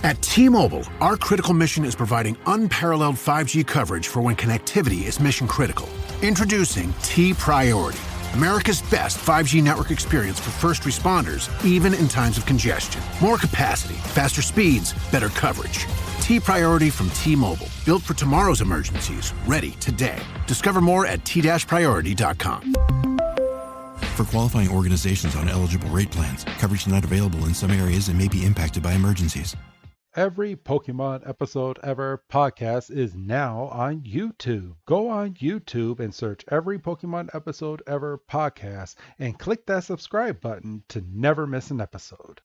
At T-Mobile, our critical mission is providing unparalleled 5G coverage for when connectivity is mission critical. Introducing T-Priority, America's best 5G network experience for first responders, even in times of congestion. More capacity, faster speeds, better coverage. T-Priority from T-Mobile, built for tomorrow's emergencies, ready today. Discover more at t-priority.com. For qualifying organizations on eligible rate plans, coverage not available in some areas and may be impacted by emergencies. Every Pokemon Episode Ever podcast is now on YouTube. Go on YouTube and search Every Pokemon Episode Ever podcast and click that subscribe button to never miss an episode.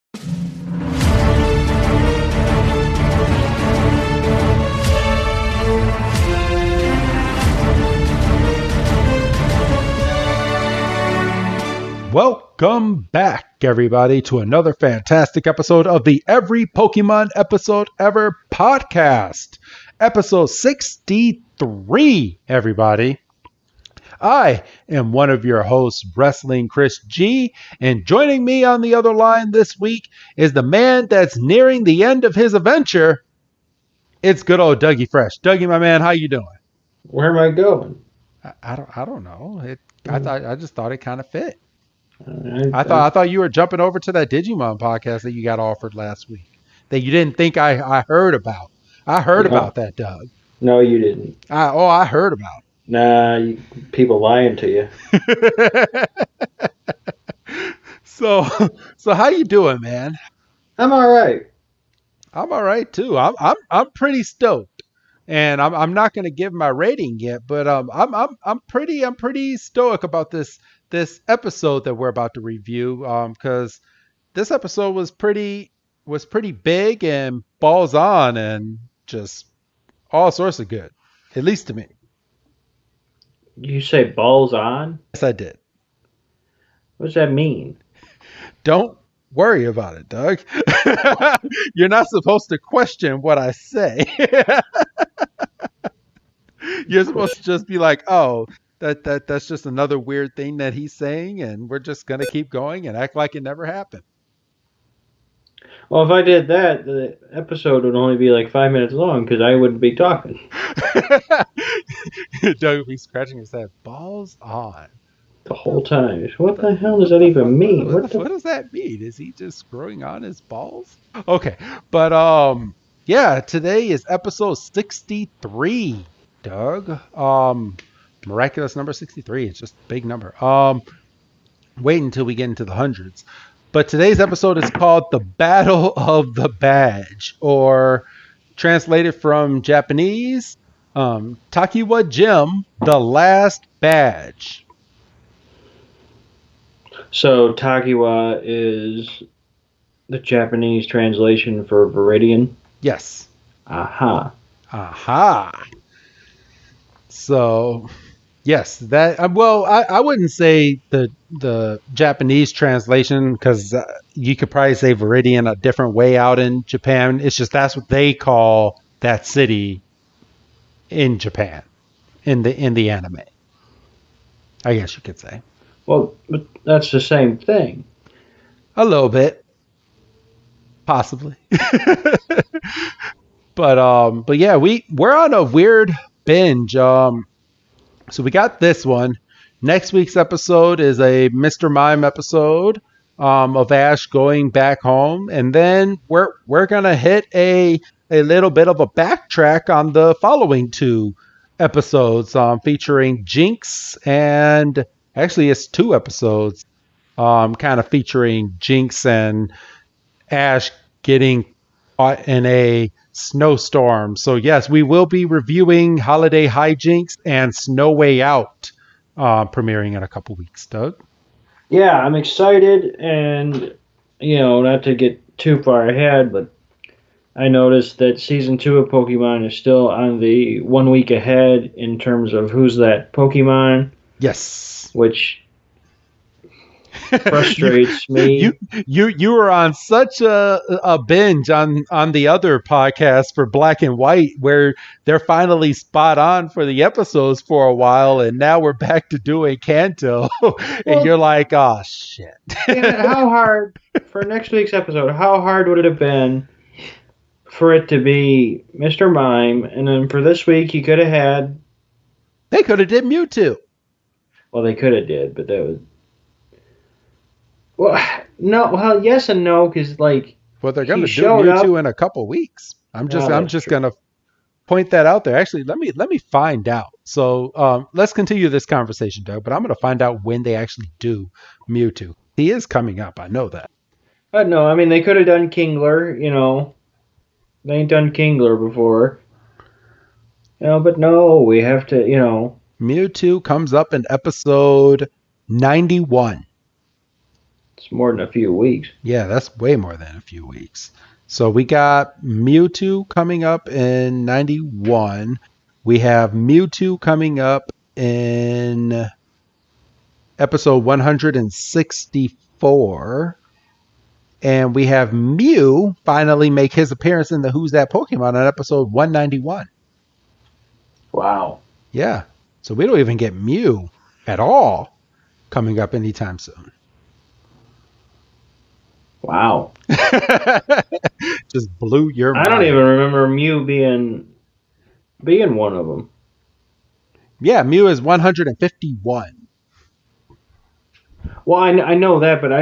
Welcome back, everybody, to another fantastic episode of the Every Pokemon Episode Ever podcast. Episode 63, everybody. I am one of your hosts, Wrestling Chris G, and joining me on the other line this week is the man that's nearing the end of his adventure. It's good old Dougie Fresh. Dougie, my man, how you doing? Where am I going? I don't know. I just thought it kind of fit. I thought you were jumping over to that Digimon podcast that you got offered last week that you didn't think I heard about. I heard about that, Doug. No, you didn't. I heard about it. Nah, people lying to you. So how you doing, man? I'm all right. I'm all right too. I'm pretty stoked, and I'm not going to give my rating yet, but I'm pretty stoic about this episode that we're about to review, because this episode was pretty big and balls on and just all sorts of good, at least to me. You say balls on? Yes, I did. What does that mean? Don't worry about it, Doug. You're not supposed to question what I say. You're supposed to just be like, oh, that's just another weird thing that he's saying, and we're just going to keep going and act like it never happened. Well, if I did that, the episode would only be like 5 minutes long because I wouldn't be talking. Doug would be scratching his head. Balls on. The whole time. What the hell does that even mean? What does that mean? Is he just screwing on his balls? Okay, but yeah, today is episode 63, Doug. Miraculous number 63. It's just a big number. Wait until we get into the hundreds. But today's episode is called The Battle of the Badge, or translated from Japanese, Tokiwa Gym, The Last Badge. So Tokiwa is the Japanese translation for Viridian? Yes. Aha. So, yes, that well, I wouldn't say the Japanese translation, because you could probably say Viridian a different way out in Japan. It's just that's what they call that city in Japan, in the anime, I guess you could say. Well, but that's the same thing. A little bit, possibly. But yeah, we're on a weird binge. So we got this one. Next week's episode is a Mr. Mime episode of Ash going back home, and then we're gonna hit a little bit of a backtrack on the following two episodes, featuring Jinx, and actually it's two episodes, kind of featuring Jinx and Ash getting caught in a snowstorm. So yes, we will be reviewing Holiday Hijinks and Snow Way Out, premiering in a couple weeks. Doug? Yeah, I'm excited, and not to get too far ahead, but I noticed that season 2 of Pokemon is still on the 1 week ahead in terms of who's that Pokemon. Yes. Which frustrates me. You were on such a binge on the other podcast for Black and White, where they're finally spot on for the episodes for a while, and now we're back to doing Kanto, and you're like, oh shit. Yeah, how hard for next week's episode? How hard would it have been for it to be Mr. Mime, and then for this week you could have had. They could have did Mewtwo. Well, they could have did, but that was. Well, no. Well, yes and no, because like. Well, they're going to do showed Mewtwo up. in a couple weeks. I'm just That's going to point that out there. Actually, let me find out. So let's continue this conversation, Doug. But I'm going to find out when they actually do Mewtwo. He is coming up. I know that. But no, I mean they could have done Kingler. You know, they ain't done Kingler before. You know, but no, we have to. You know, Mewtwo comes up in episode 91. it's more than a few weeks. Yeah, that's way more than a few weeks. So we got Mewtwo coming up in 91. We have Mewtwo coming up in episode 164. And we have Mew finally make his appearance in the Who's That Pokemon on episode 191. Wow. Yeah. So we don't even get Mew at all coming up anytime soon. Wow. Just blew your mind. I don't even remember Mew being one of them. Yeah, Mew is 151. Well, I know that, but I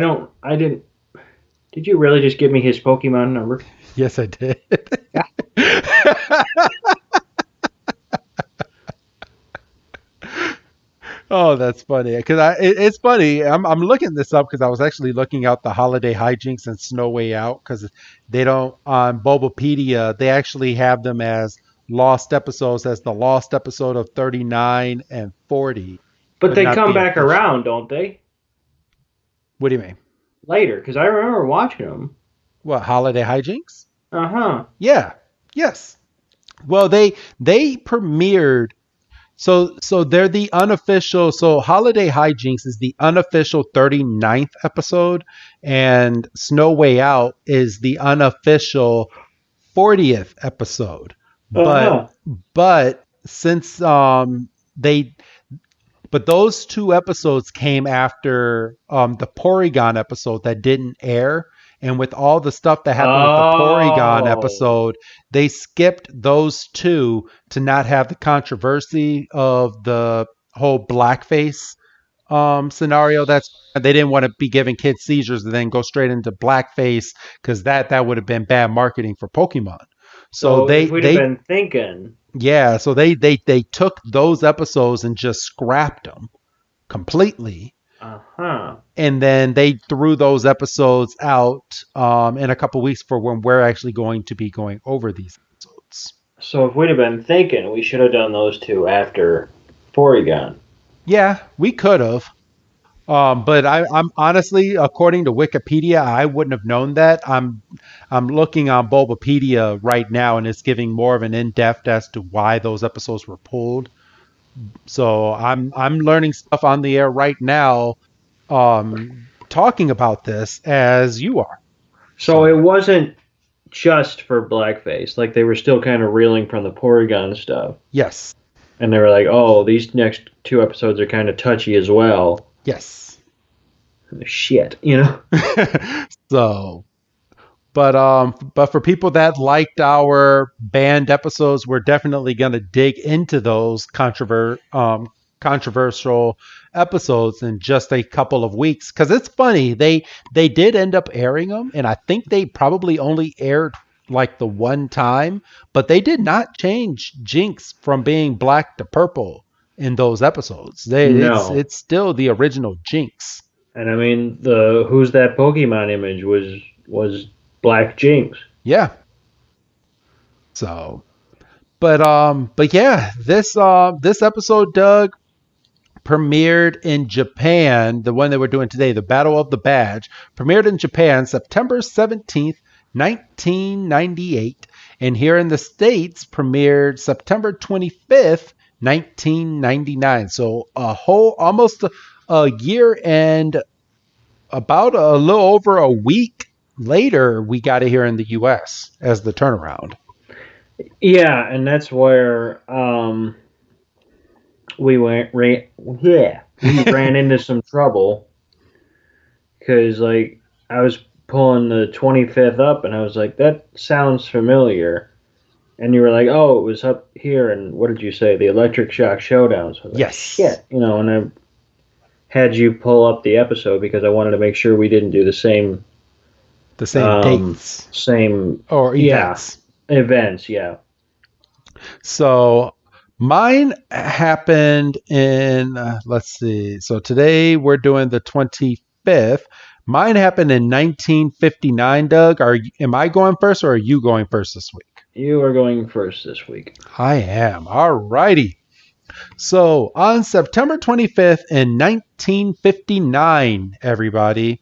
didn't. Did you really just give me his Pokemon number? Yes, I did. Oh, that's funny. Because it's funny. I'm looking this up because I was actually looking out the holiday hijinks and Snow Way Out because they don't on Bulbapedia. They actually have them as lost episodes, as the lost episode of 39 and 40. But they not come the back official. around, don't they? What do you mean? Later, because I remember watching them. What, holiday hijinks? Uh-huh. Yeah. Yes. Well, they premiered. So they're the unofficial. So Holiday Hijinks is the unofficial 39th episode, and Snow Way Out is the unofficial 40th episode. Uh-huh. But since but those two episodes came after the Porygon episode that didn't air. And with all the stuff that happened with the Porygon episode, they skipped those two to not have the controversy of the whole blackface scenario. They didn't want to be giving kids seizures and then go straight into blackface because that would have been bad marketing for Pokemon. So if we'd have been thinking. Yeah, so they took those episodes and just scrapped them completely. Uh-huh. And then they threw those episodes out in a couple weeks for when we're actually going to be going over these episodes. So if we'd have been thinking, we should have done those two after Porygon. Yeah, we could have. But I'm honestly, according to Wikipedia, I wouldn't have known that. I'm looking on Bulbapedia right now, and it's giving more of an in-depth as to why those episodes were pulled. So I'm learning stuff on the air right now, talking about this as you are. So it wasn't just for blackface. Like they were still kind of reeling from the Porygon stuff. Yes. And they were like, oh, these next two episodes are kind of touchy as well. Yes. Shit, you know? So, but for people that liked our banned episodes, we're definitely going to dig into those controversial episodes in just a couple of weeks. Because it's funny, they did end up airing them, and I think they probably only aired like the one time, but they did not change Jinx from being black to purple in those episodes. It's still the original Jinx. And I mean, the Who's That Pokemon image was Black Jinx. Yeah. So, but yeah, this episode, Doug, premiered in Japan. The one that we're doing today, the Battle of the Badge, premiered in Japan September 17th, 1998, and here in the States premiered September 25th, 1999. So almost a year and about a little over a week later, we got it here in the U.S. as the turnaround. Yeah, and that's where we ran into some trouble because like I was pulling the 25th up, and I was like, that sounds familiar. And you were like, oh, it was up here, and what did you say? The Electric Shock Showdown. So I was like, Yes. shit. And I had you pull up the episode because I wanted to make sure we didn't do the same dates. Same. Or events. Yeah, events, yeah. So mine happened in, let's see. So today we're doing the 25th. Mine happened in 1959, Doug. Am I going first or are you going first this week? You are going first this week. I am. All righty. So on September 25th in 1959, everybody,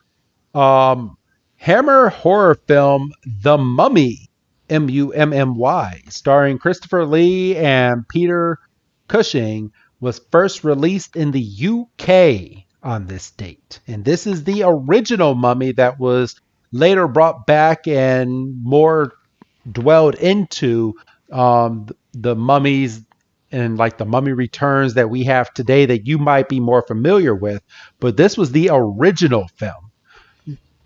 Hammer horror film The Mummy, Mummy, starring Christopher Lee and Peter Cushing, was first released in the UK on this date. And this is the original Mummy that was later brought back and more dwelled into the mummies and like the Mummy Returns that we have today that you might be more familiar with. But this was the original film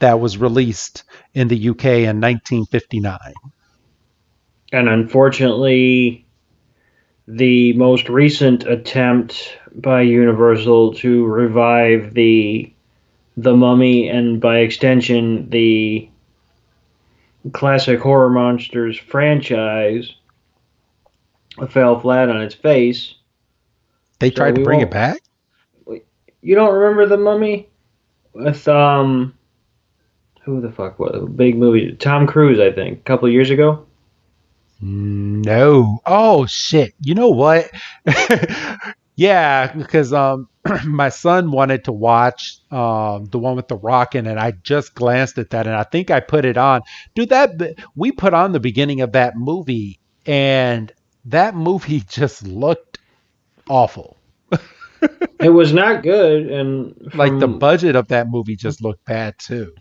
that was released in the UK in 1959. And unfortunately, the most recent attempt by Universal to revive the Mummy and by extension the classic horror monsters franchise fell flat on its face. They tried to bring it back? You don't remember The Mummy? With who the fuck was it? Big movie? Tom Cruise, I think, a couple of years ago. No. Oh shit. You know what? Yeah, because my son wanted to watch the one with The Rock in it. I just glanced at that and I think I put it on. Dude, we put on the beginning of that movie and that movie just looked awful. It was not good, and like the budget of that movie just looked bad too.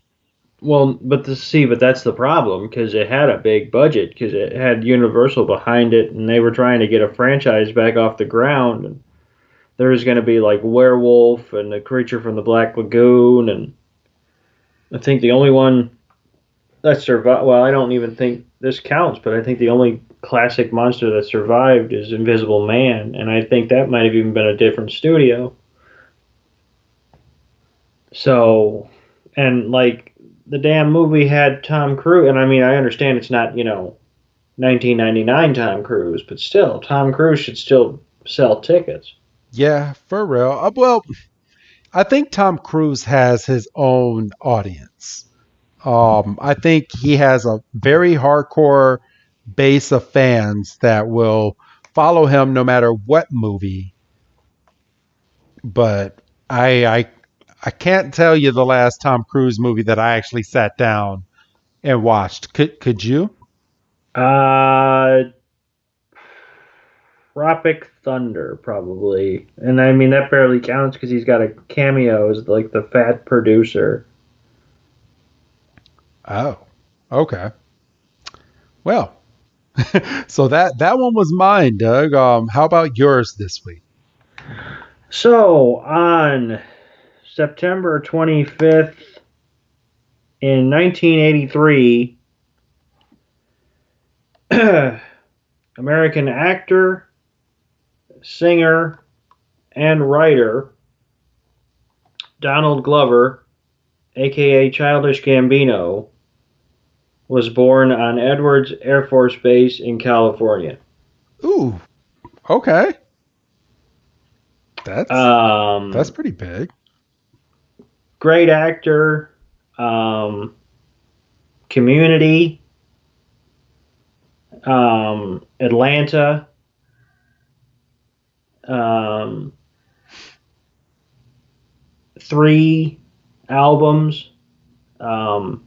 Well, but that's the problem, because it had a big budget, because it had Universal behind it, and they were trying to get a franchise back off the ground. And there was going to be like Werewolf and the Creature from the Black Lagoon, and I think the only one that survived. Well, I don't even think this counts, but I think the only classic monster that survived is Invisible Man, and I think that might have even been a different studio. So, and like. The damn movie had Tom Cruise, and I mean, I understand it's not, 1999 Tom Cruise, but still, Tom Cruise should still sell tickets. Yeah, for real. Well, I think Tom Cruise has his own audience. I think he has a very hardcore base of fans that will follow him no matter what movie. But I can't tell you the last Tom Cruise movie that I actually sat down and watched. Could you? Tropic Thunder, probably. And I mean, that barely counts because he's got a cameo as like the fat producer. Oh, okay. Well, so that one was mine, Doug. How about yours this week? So on September 25th in 1983, American actor, singer, and writer Donald Glover, aka Childish Gambino, was born on Edwards Air Force Base in California. Ooh, okay. That's pretty big. Great actor, Community, Atlanta, three albums, the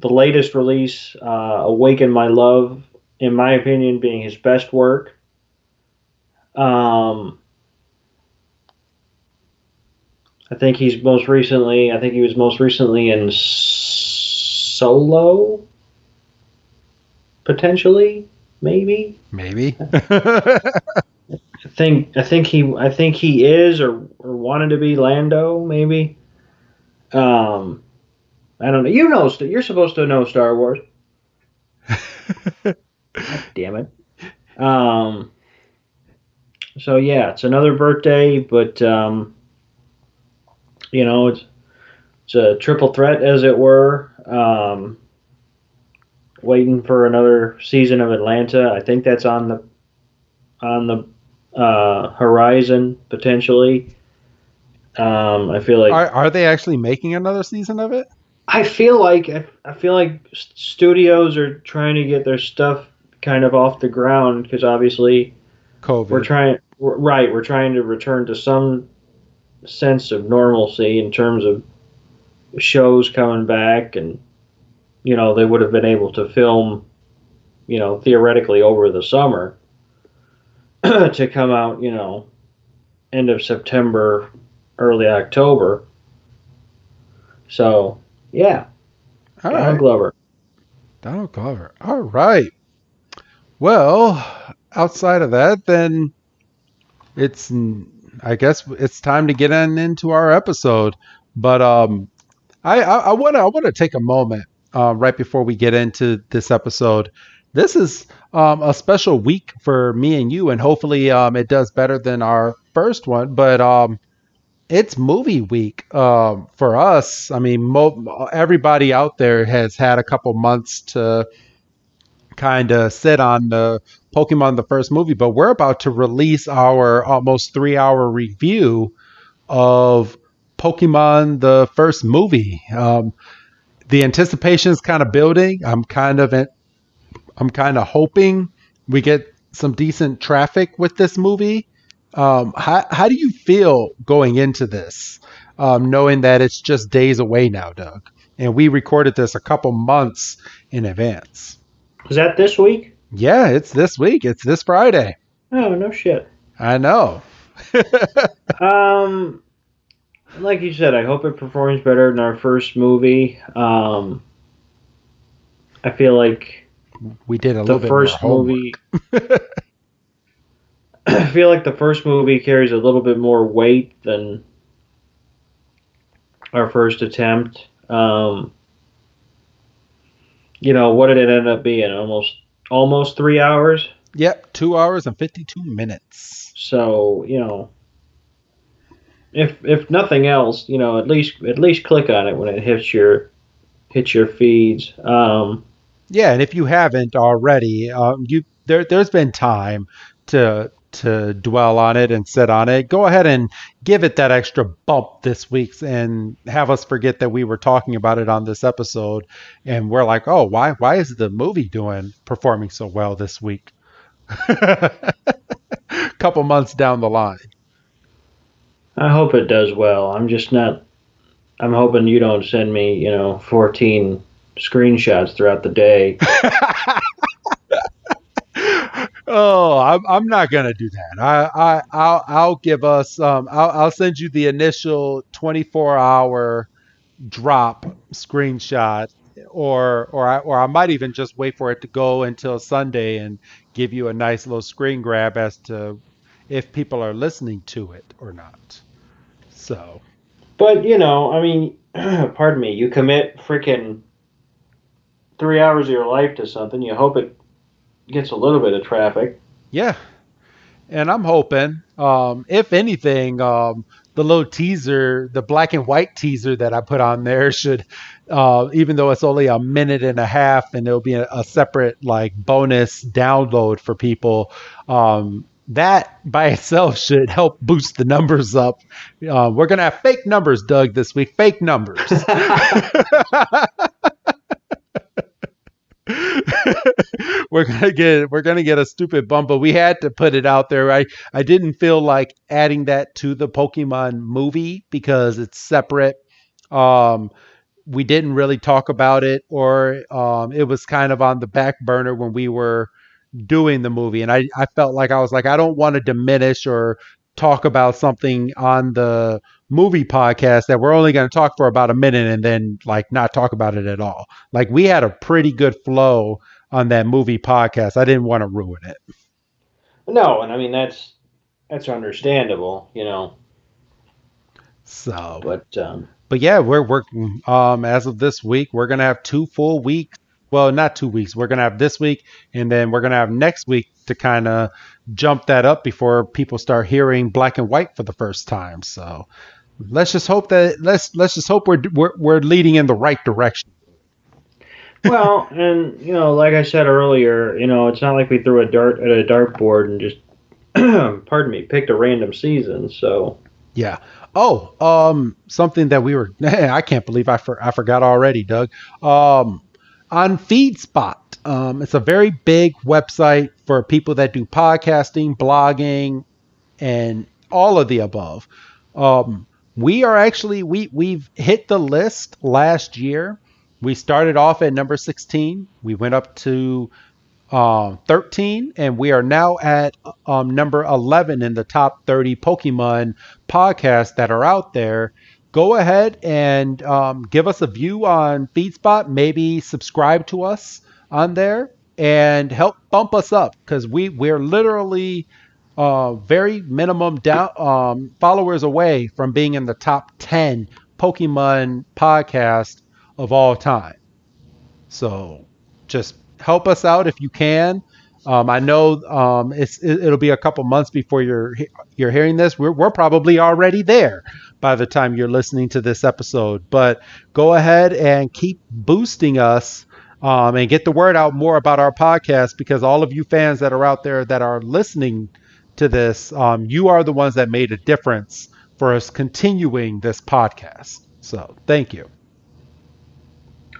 latest release, Awaken My Love, in my opinion, being his best work. I think he was most recently in Solo, potentially, maybe. I think he is or wanted to be Lando, maybe. Um, I don't know. You're supposed to know Star Wars. God damn it. Um, so yeah, it's another birthday, but it's a triple threat, as it were. Waiting for another season of Atlanta. I think that's on the horizon potentially. I feel like Are they actually making another season of it? I feel like studios are trying to get their stuff kind of off the ground because obviously COVID. we're trying to return to some sense of normalcy in terms of shows coming back, and they would have been able to film theoretically over the summer to come out end of September, early October. So yeah, All Donald right. Glover. Donald Glover. All right. Well, outside of that, then it's I guess it's time to get into our episode. But I want to take a moment right before we get into this episode. This is a special week for me and you, and hopefully it does better than our first one. But it's movie week for us. I mean, everybody out there has had a couple months to kind of sit on the Pokemon the first movie, but we're about to release our almost 3 hour review of Pokemon the first movie. The anticipation is kind of building. I'm kind of hoping we get some decent traffic with this movie. How do you feel going into this, knowing that it's just days away now, Doug? And we recorded this a couple months in advance. Is that this week? Yeah, it's this week. It's this Friday. Oh, no shit. I know. Um, like you said, I hope it performs better than our first movie. I feel like We did a the little bit more first homework. movie. I feel like the first movie carries a little bit more weight than our first attempt. What did it end up being? Almost 3 hours. Yep, 2 hours and 52 minutes. So if nothing else, at least click on it when it hits your feeds. Yeah, and if you haven't already, there's been time to dwell on it and sit on it. Go ahead and give it that extra bump this week and have us forget that we were talking about it on this episode. And we're like, oh, why is the movie performing so well this week? Couple months down the line. I hope it does well. I'm just not. I'm hoping you don't send me 14 screenshots throughout the day. Oh, I'm not gonna do that. I'll give us I'll send you the initial 24-hour drop screenshot, or I might even just wait for it to go until Sunday and give you a nice little screen grab as to if people are listening to it or not. So But I mean, pardon me. You commit freaking 3 hours of your life to something. You hope it gets a little bit of traffic. yeah, and I'm hoping, if anything, the little teaser, the black and white teaser that I put on there should, even though it's only a minute and a half, and there'll be a separate like bonus download for people. That by itself should help boost the numbers up. We're gonna have fake numbers, Doug, this week. Fake numbers. we're gonna get a stupid bump, but we had to put it out there. I didn't feel like adding that to the Pokemon movie because it's separate. Um, we didn't really talk about it, or it was kind of on the back burner when we were doing the movie, and I felt like I was like, I don't want to diminish or talk about something on the movie podcast that we're only going to talk for about a minute and then like not talk about it at all. Like we had a pretty good flow on that movie podcast. I didn't want to ruin it. No, and I mean that's understandable, you know. So, But but yeah, we're working. As of this week, we're gonna have 2 full weeks. Well, not 2 weeks. We're gonna have this week, and then we're gonna have next week to kind of jump that up before people start hearing black and white for the first time. So let's just hope that let's just hope we're leading in the right direction. well, and you know, like I said earlier, you know, it's not like we threw a dart at a dartboard and just, pardon me, picked a random season. So Yeah. Oh, something that we were. I can't believe I forgot already, Doug. On FeedSpot, it's a very big website for people that do podcasting, blogging, and all of the above. Um, we are actually we've hit the list last year. We started off at number 16. We went up to 13, and we are now at number 11 in the top 30 Pokemon podcasts that are out there. Go ahead and give us a view on FeedSpot. Maybe subscribe to us on there and help bump us up because we're literally very minimum down followers away from being in the top 10 Pokemon podcast of all time. So just help us out if you can. I know it'll be a couple months before you're hearing this. We're probably already there by the time you're listening to this episode. But go ahead and keep boosting us and get the word out more about our podcast because all of you fans that are out there that are listening to this, you are the ones that made a difference for us continuing this podcast. So thank you.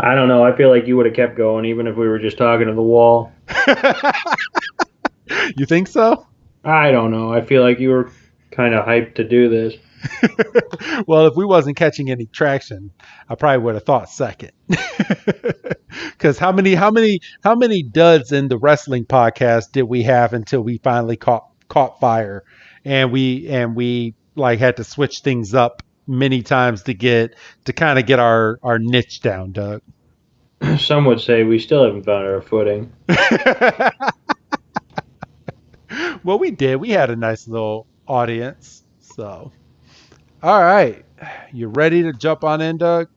I don't know. I feel like you would have kept going even if we were just talking to the wall. You think so? I don't know. I feel like you were kind of hyped to do this. Well, if we wasn't catching any traction, I probably would have thought second. Because how many duds in the wrestling podcast did we have until we finally caught fire, and we like had to switch things up many times to kind of get our niche down, Doug. Some would say we still haven't found our footing. Well, we did. We had a nice little audience. So, all right. You ready to jump on in, Doug?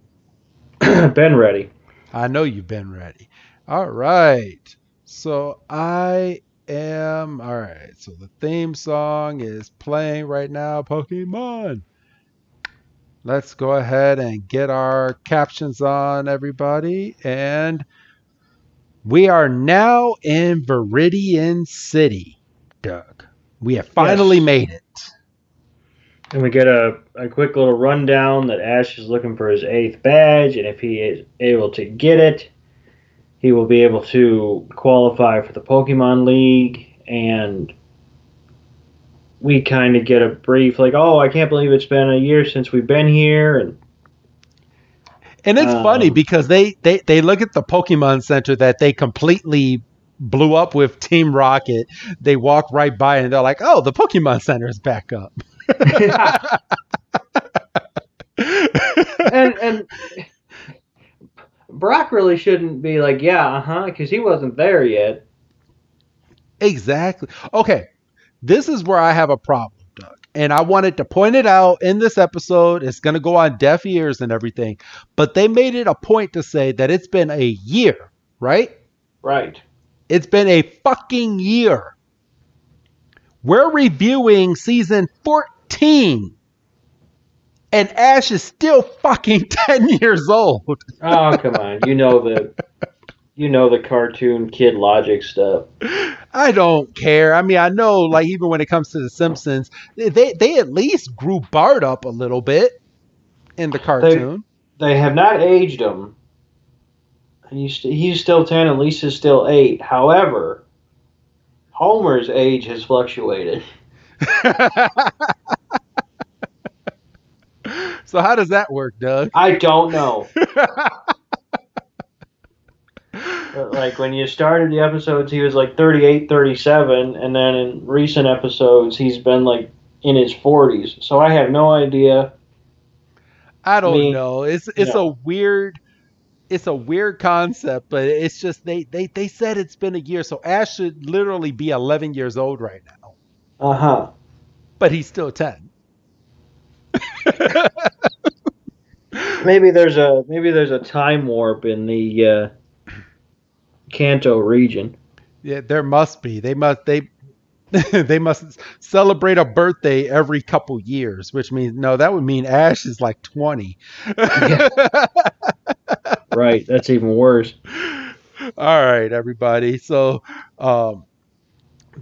Been ready. I know you've been ready. All right. So I am. All right. So the theme song is playing right now. Pokemon. Let's go ahead and get our captions on, everybody. And we are now in Viridian City, Doug. We have finally made it. And we get a quick little rundown that Ash is looking for his 8th badge, and if he is able to get it, he will be able to qualify for the Pokemon League, and we kind of get a brief, like, oh, I can't believe it's been a year since we've been here, and it's funny because they look at the Pokemon Center that they completely blew up with Team Rocket. They walk right by and they're like, oh, the Pokemon Center is back up. and Brock really shouldn't be like, yeah, because he wasn't there yet. Exactly. Okay, this is where I have a problem, Doug. And I wanted to point it out in this episode. It's going to go on deaf ears and everything. But they made it a point to say that it's been a year, right? Right. It's been a fucking year. We're reviewing season 14. And Ash is still fucking 10 years old. Oh, come on. You know the cartoon kid logic stuff. I don't care. I mean, I know, like, even when it comes to The Simpsons, they at least grew Bart up a little bit in the cartoon. They have not aged him. He's still 10 and Lisa's still 8. However, Homer's age has fluctuated. So how does that work, Doug? I don't know. Like when you started the episodes, he was like 38, 37, and then in recent episodes, he's been like in his 40s. So I have no idea. I don't know. It's a weird concept, but it's just they said it's been a year, so Ash should literally be 11 years old right now. Uh-huh. but he's still 10. Maybe there's a time warp in the Kanto region. Yeah, there must be. They must celebrate a birthday every couple years, which means no, that would mean Ash is like 20. Yeah. Right, that's even worse. All right, everybody. So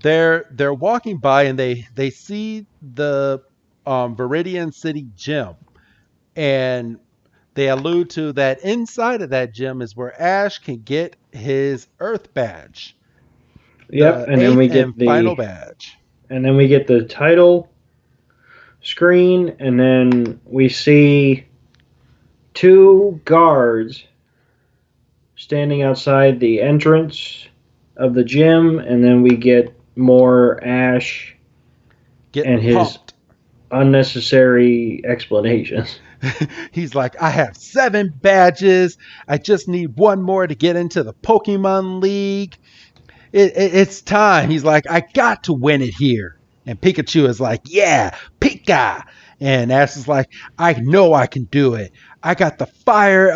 they're walking by and they see the Viridian City gym, and they allude to that inside of that gym is where Ash can get his Earth badge. Yep, The and then we eighth get and final badge. and then we get the title screen, and then we see 2 guards standing outside the entrance of the gym, and then we get more Ash Getting and his pumped. unnecessary explanations. He's like, I have 7 badges. I just need 1 more to get into the Pokemon League. It's time. He's like, I got to win it here. And Pikachu is like, yeah, Pika. And Ash is like, I know I can do it. I got the fire.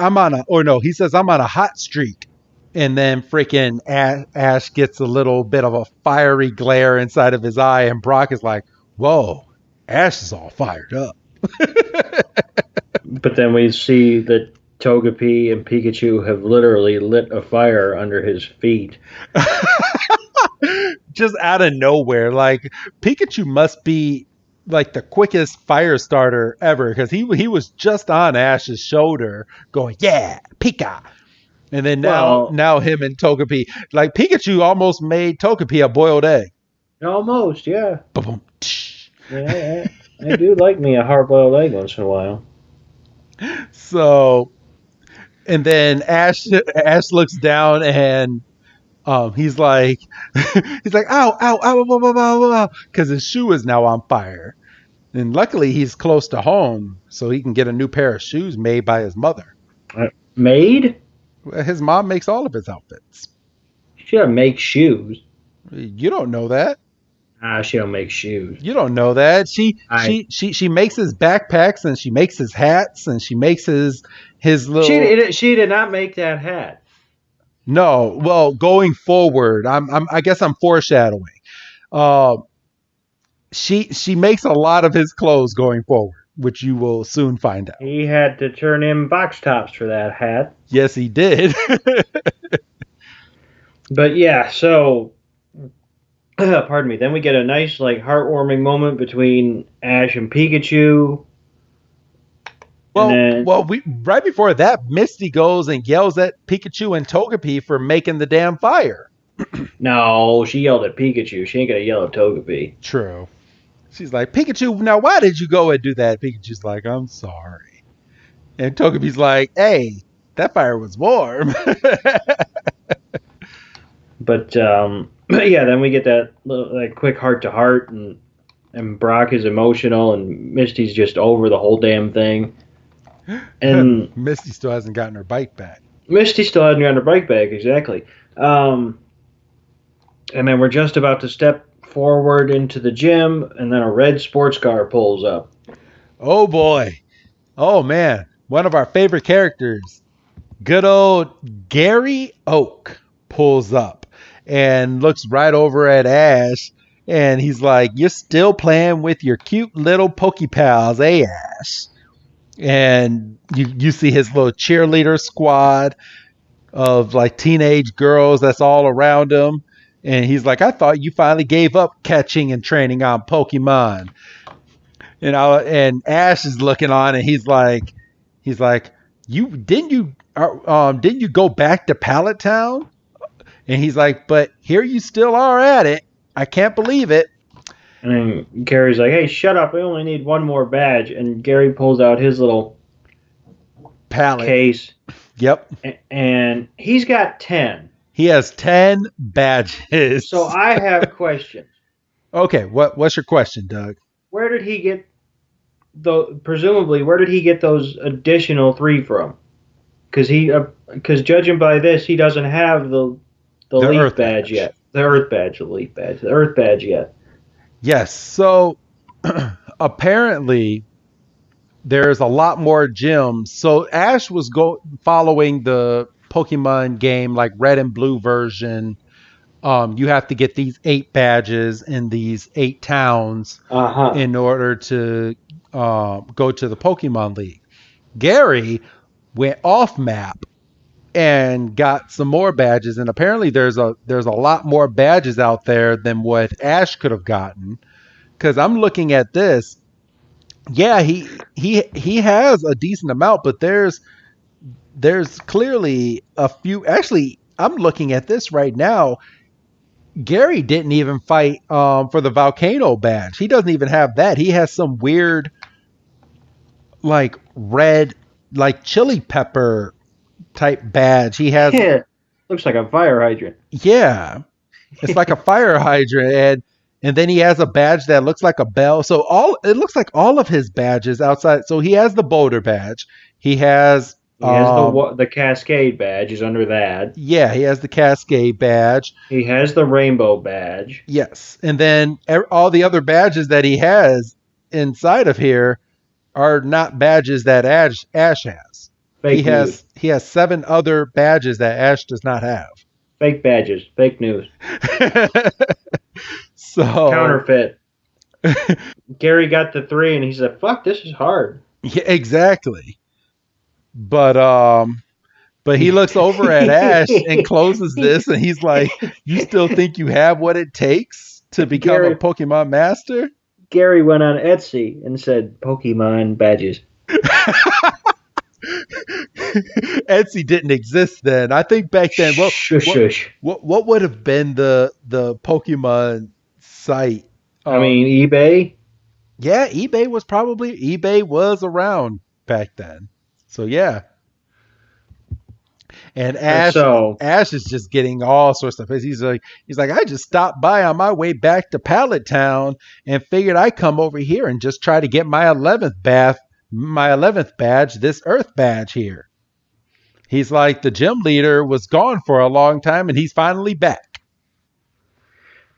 He says I'm on a hot streak. And then freaking Ash gets a little bit of a fiery glare inside of his eye. And Brock is like, whoa, Ash is all fired up. But then we see that Togepi and Pikachu have literally lit a fire under his feet. Just out of nowhere. Like, Pikachu must be like the quickest fire starter ever, because he was just on Ash's shoulder going, yeah, Pika. And then now him and Togepi, like Pikachu almost made Togepi a boiled egg. Almost, yeah. Boom. Yeah, I do like me a hard-boiled egg once in a while. So, and then Ash looks down and he's like, ow, ow, ow, ow, ow, ow, ow, because his shoe is now on fire. And luckily he's close to home, so he can get a new pair of shoes made by his mother. Made? His mom makes all of his outfits. She don't make shoes. You don't know that. She don't make shoes. You don't know that. She makes his backpacks, and she makes his hats, and she makes his little. She did not make that hat. No, well, going forward, I guess I'm foreshadowing. She makes a lot of his clothes going forward, which you will soon find out. He had to turn in box tops for that hat. Yes, he did. But yeah, so pardon me. Then we get a nice, like, heartwarming moment between Ash and Pikachu. Right before that, Misty goes and yells at Pikachu and Togepi for making the damn fire. No, she yelled at Pikachu. She ain't gonna yell at Togepi. True. She's like, Pikachu, now why did you go and do that? Pikachu's like, I'm sorry. And Togepi's like, hey, that fire was warm. But yeah, then we get that little, quick heart-to-heart, and Brock is emotional, and Misty's just over the whole damn thing. And Misty still hasn't gotten her bike back. Misty still hasn't gotten her bike back, exactly. And then we're just about to step forward into the gym, and then a red sports car pulls up. Oh, boy. Oh, man. One of our favorite characters, good old Gary Oak, pulls up and looks right over at Ash, and he's like, you're still playing with your cute little Pokepals, eh, Ash? And you see his little cheerleader squad of like teenage girls that's all around him. And he's like, I thought you finally gave up catching and training on Pokemon. And Ash is looking on, and he's like, didn't you go back to Pallet Town? And he's like, but here you still are at it. I can't believe it. And then Gary's like, hey, shut up. I only need 1 more badge. And Gary pulls out his little pallet case. Yep. And he's got 10. He has 10 badges. So I have questions. Okay, what's your question, Doug? Where did he get where did he get those additional 3 from? Because judging by this, he doesn't have the Leaf badge yet. The Earth badge, the Leaf badge, the Earth badge yet. Yes. So apparently there's a lot more gyms. So Ash was following the Pokemon game, like Red and Blue version. You have to get these 8 badges in these 8 towns in order to go to the Pokemon League. Gary went off map and got some more badges, and apparently there's a lot more badges out there than what Ash could have gotten. Because I'm looking at this, yeah, he has a decent amount, but there's clearly a few. Actually, I'm looking at this right now. Gary didn't even fight for the Volcano badge. He doesn't even have that. He has some weird, like red, like chili pepper type badge. He has. Yeah, looks like a fire hydrant. Yeah, it's like a fire hydrant, and then he has a badge that looks like a bell. So it looks like all of his badges outside. So he has the Boulder badge. He has the Cascade badge is under that. Yeah, he has the Cascade badge. He has the Rainbow badge. Yes, and then all the other badges that he has inside of here are not badges that Ash has. He has 7 other badges that Ash does not have. Fake badges. Fake news. So counterfeit. Gary got the 3 and he said, "Fuck, this is hard." Yeah, exactly. But he looks over at Ash and closes this, and he's like, "You still think you have what it takes to become a Pokemon master?" Gary went on Etsy and said, "Pokemon badges." Etsy didn't exist then. I think back then, what would have been the Pokemon site? I mean, eBay. Yeah, eBay was around back then. So yeah. And Ash is just getting all sorts of things. He's like, I just stopped by on my way back to Pallet Town and figured I'd come over here and just try to get my 11th badge, this Earth badge here. He's like, the gym leader was gone for a long time and he's finally back.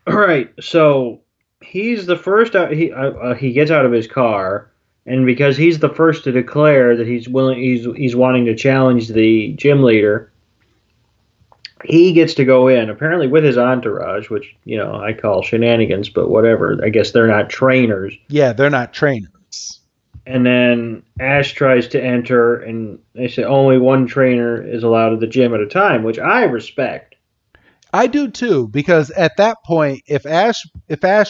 All right, so he's the first. He gets out of his car, and because he's the first to declare that he's wanting to challenge the gym leader, he gets to go in. Apparently with his entourage, which I call shenanigans, but whatever. I guess they're not trainers. Yeah, they're not trainers. And then Ash tries to enter, and they say only one trainer is allowed at the gym at a time, which I respect. I do too, because at that point, if Ash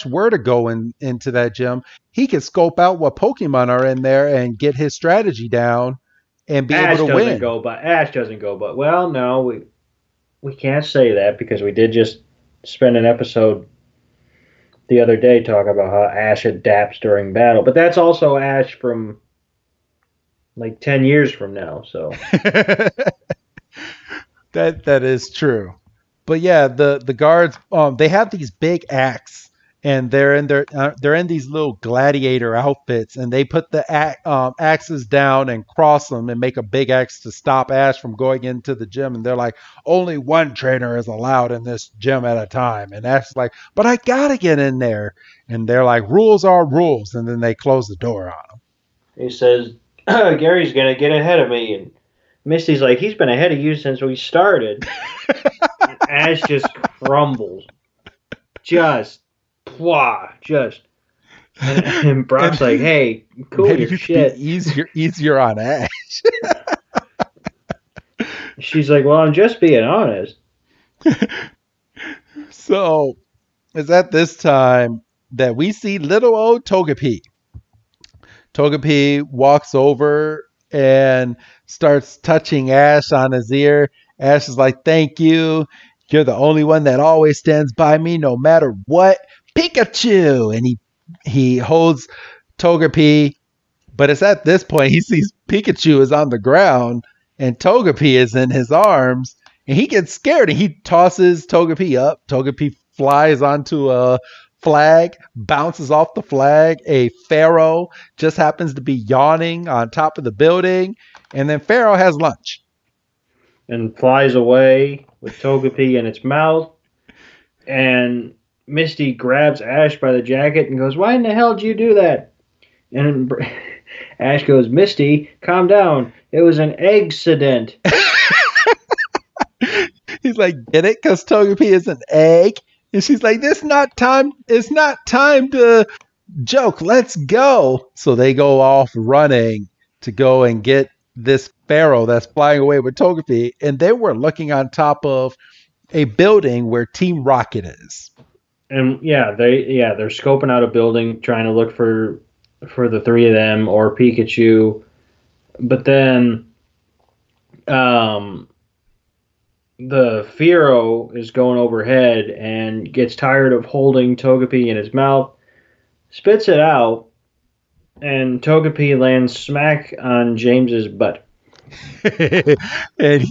were to go into that gym, he could scope out what Pokemon are in there and get his strategy down and be able to win. Ash doesn't go, but well, no, we can't say that because we did just spend an episode the other day talking about how Ash adapts during battle. But that's also Ash from like 10 years from now, so. That is true. But yeah, the guards they have these big axes, and they're in these little gladiator outfits, and they put the axes down and cross them and make a big X to stop Ash from going into the gym. And they're like, only one trainer is allowed in this gym at a time. And Ash is like, but I gotta get in there. And they're like, rules are rules. And then they close the door on him. He says, Gary's gonna get ahead of me, and Misty's like, he's been ahead of you since we started. Ash just crumbles. And Brock's like, hey, cool maybe your you shit. Be easier on Ash. She's like, well, I'm just being honest. So it's at this time that we see little old Togepi. Togepi walks over and starts touching Ash on his ear. Ash is like, thank you. You're the only one that always stands by me no matter what. Pikachu! And he holds Togepi. But it's at this point he sees Pikachu is on the ground and Togepi is in his arms. And he gets scared and he tosses Togepi up. Togepi flies onto a flag, bounces off the flag. A pharaoh just happens to be yawning on top of the building. And then Pharaoh has lunch. And flies away with Togepi in its mouth. And Misty grabs Ash by the jacket and goes, "Why in the hell did you do that?" And Ash goes, "Misty, calm down. It was an accident." He's like, get it? Because Togepi is an egg. And she's like, it's not time to joke. Let's go. So they go off running to go and get this Pharaoh that's flying away with Togepi. And they were looking on top of a building where Team Rocket is. And they're scoping out a building, trying to look for the three of them or Pikachu. But then the Pharaoh is going overhead and gets tired of holding Togepi in his mouth, spits it out, and Togepi lands smack on James's butt. And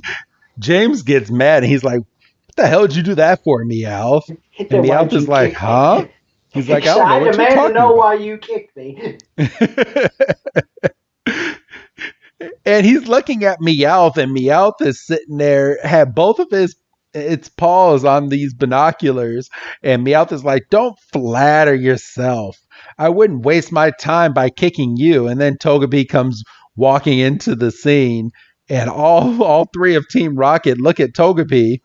James gets mad and he's like, what the hell did you do that for, Meowth? And Meowth is like, huh? He's like, I don't know what you're talking about. Why you kicked me. And he's looking at Meowth, and Meowth is sitting there, had both of its paws on these binoculars, and Meowth is like, don't flatter yourself. I wouldn't waste my time by kicking you. And then Togepi comes walking into the scene, and all three of Team Rocket look at Togepi,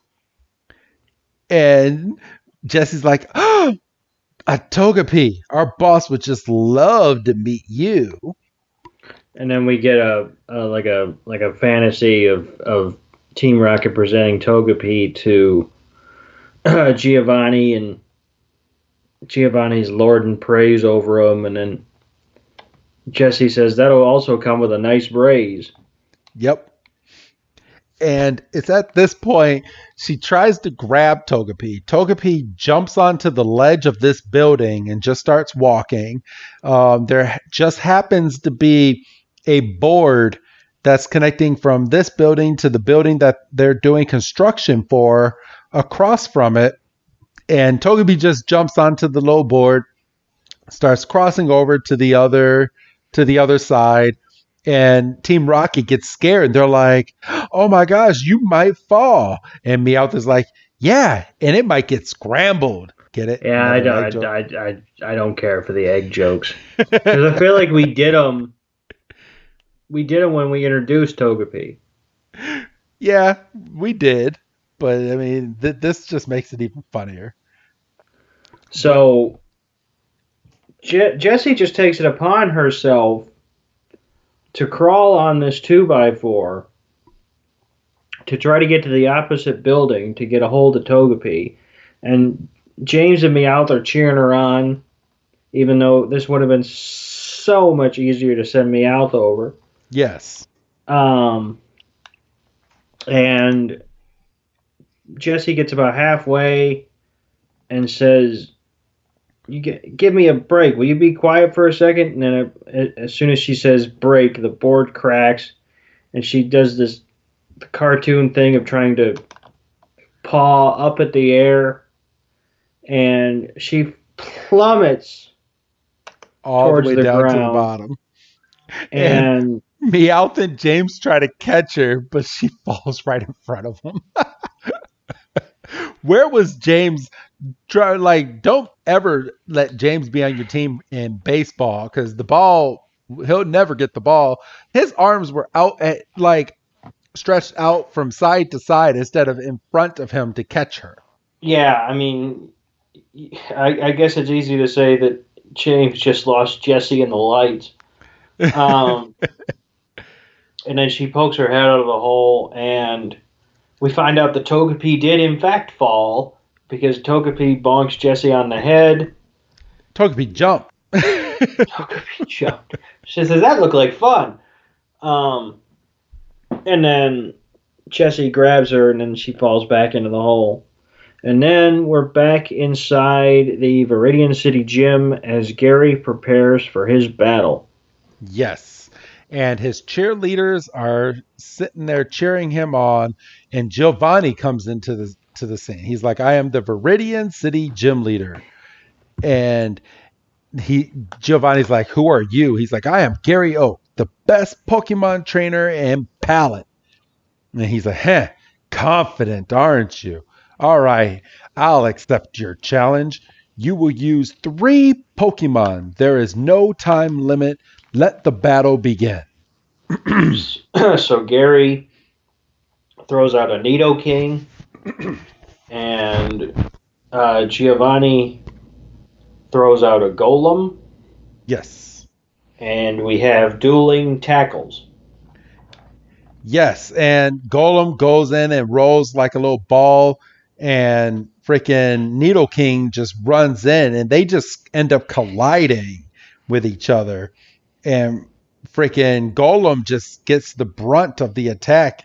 and Jesse's like, oh, a Togepi. Our boss would just love to meet you. And then we get a fantasy of Team Rocket presenting Togepi to Giovanni, and Giovanni's lord and praise over him, and then Jesse says that'll also come with a nice raise. Yep. And it's at this point she tries to grab Togepi. Togepi jumps onto the ledge of this building and just starts walking. There just happens to be a board that's connecting from this building to the building that they're doing construction for across from it. And Togepi just jumps onto the low board, starts crossing over to the other side. And Team Rocket gets scared. They're like, oh my gosh, you might fall. And Meowth is like, yeah, and it might get scrambled. Get it? Yeah, I don't care for the egg jokes. Because I feel like we did them. We did them when we introduced Togepi. Yeah, we did. But, I mean, this just makes it even funnier. So, Jessie just takes it upon herself to crawl on this 2x4 to try to get to the opposite building to get a hold of Togepi. And James and Meowth are cheering her on, even though this would have been so much easier to send Meowth over. Yes. And Jessie gets about halfway and says, give me a break. Will you be quiet for a second? And then as soon as she says break, the board cracks, and she does the cartoon thing of trying to paw up at the air, and she plummets all towards the way down ground. To the bottom. And Meowth and James try to catch her, but she falls right in front of him. Where was James? Don't ever let James be on your team in baseball, because the ball, he'll never get the ball. His arms were out stretched out from side to side instead of in front of him to catch her. Yeah, I mean, I guess it's easy to say that James just lost Jessie in the lights. And then she pokes her head out of the hole, and we find out that Togepi did in fact fall, because Togepi bonks Jessie on the head. Togepi jumped. Togepi jumped. She says, that looked like fun. And then Jessie grabs her, and then she falls back into the hole. And then we're back inside the Viridian City gym as Gary prepares for his battle. Yes. And his cheerleaders are sitting there cheering him on, and Giovanni comes into the scene. He's like, I am the Viridian City gym leader. And Giovanni's like, who are you? He's like, I am Gary Oak, the best Pokemon trainer in Pallet. And he's like, confident, aren't you? All right, I'll accept your challenge. You will use 3 Pokemon. There is no time limit. Let the battle begin. So Gary throws out a Nidoking, and Giovanni throws out a Golem. Yes. And we have dueling tackles. Yes, and Golem goes in and rolls like a little ball, and freaking Nidoking just runs in, and they just end up colliding with each other. And freaking Golem just gets the brunt of the attack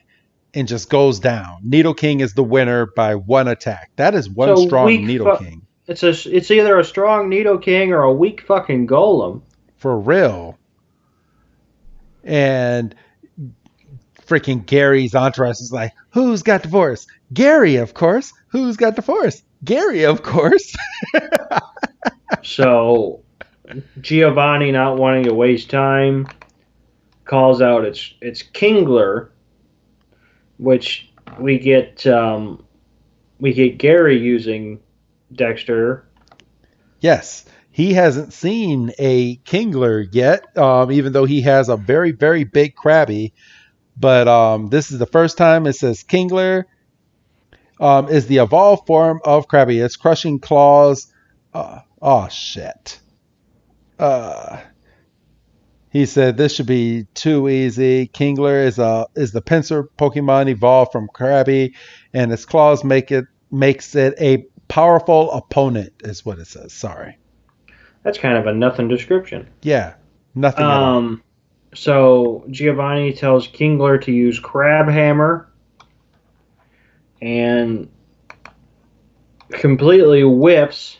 and just goes down. Nidoking is the winner by 1 attack. That is one strong Nidoking. It's either a strong Nidoking or a weak fucking Golem. For real. And freaking Gary's entourage is like, who's got the force? Gary, of course. Who's got the force? Gary, of course. So Giovanni, not wanting to waste time, calls out it's Kingler, which we get Gary using Dexter. Yes, he hasn't seen a Kingler yet, even though he has a very, very big Krabby. But this is the first time it says Kingler is the evolved form of Krabby. Its crushing claws. Oh shit. He said this should be too easy. Kingler is the pincer Pokemon evolved from Krabby, and its claws makes it a powerful opponent, is what it says. Sorry. That's kind of a nothing description. Yeah, nothing at all. So Giovanni tells Kingler to use Crab Hammer and completely whiffs.